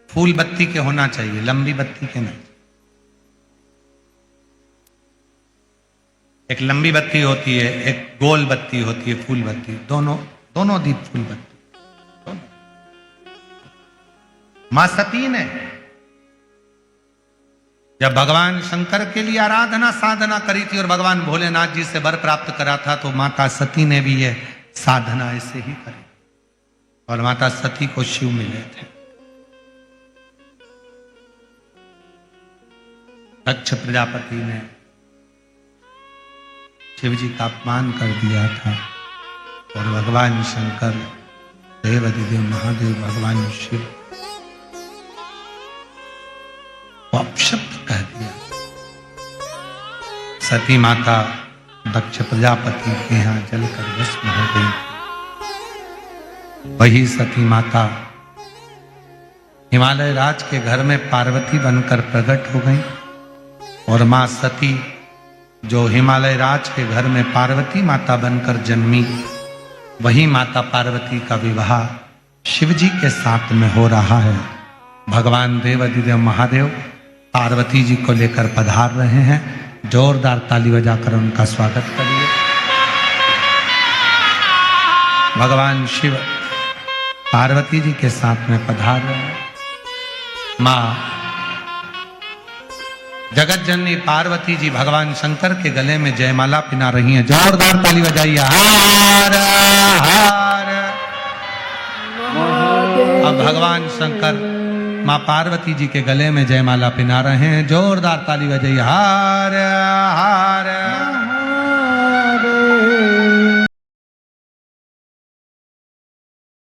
फूल बत्ती के होना चाहिए, लंबी बत्ती के नहीं। एक लंबी बत्ती होती है, एक गोल बत्ती होती है, फूल बत्ती। दोनों दीप फूल बत्ती। मां सती ने जब भगवान शंकर के लिए आराधना साधना करी थी और भगवान भोलेनाथ जी से वर प्राप्त करा था, तो माता सती ने भी यह साधना ऐसे ही करी और माता सती को शिव मिले थे। दक्ष प्रजापति ने शिव जी का अपमान कर दिया था और भगवान शंकर, देवाधिदेव महादेव भगवान शिव को अपशब्द कह दिया। सती माता दक्ष प्रजापति के यहां जलकर भस्म हो गई। वही सती माता हिमालय राज के घर में पार्वती बनकर प्रकट हो गई और मां सती जो हिमालय राज के घर में पार्वती माता बनकर जन्मी, वही माता पार्वती का विवाह शिव जी के साथ में हो रहा है। भगवान देवाधिदेव महादेव पार्वती जी को लेकर पधार रहे हैं जोरदार ताली बजाकर उनका स्वागत करिए। भगवान शिव पार्वती जी के साथ में पधार रहे हैं। माँ जगत जननी पार्वती जी भगवान शंकर के गले में जयमाला पिना रही हैं। जोरदार ताली बजाइए। हार हार। अब भगवान शंकर माँ पार्वती जी के गले में जयमाला पिना रहे हैं। जोरदार ताली बजाइए। हार हार।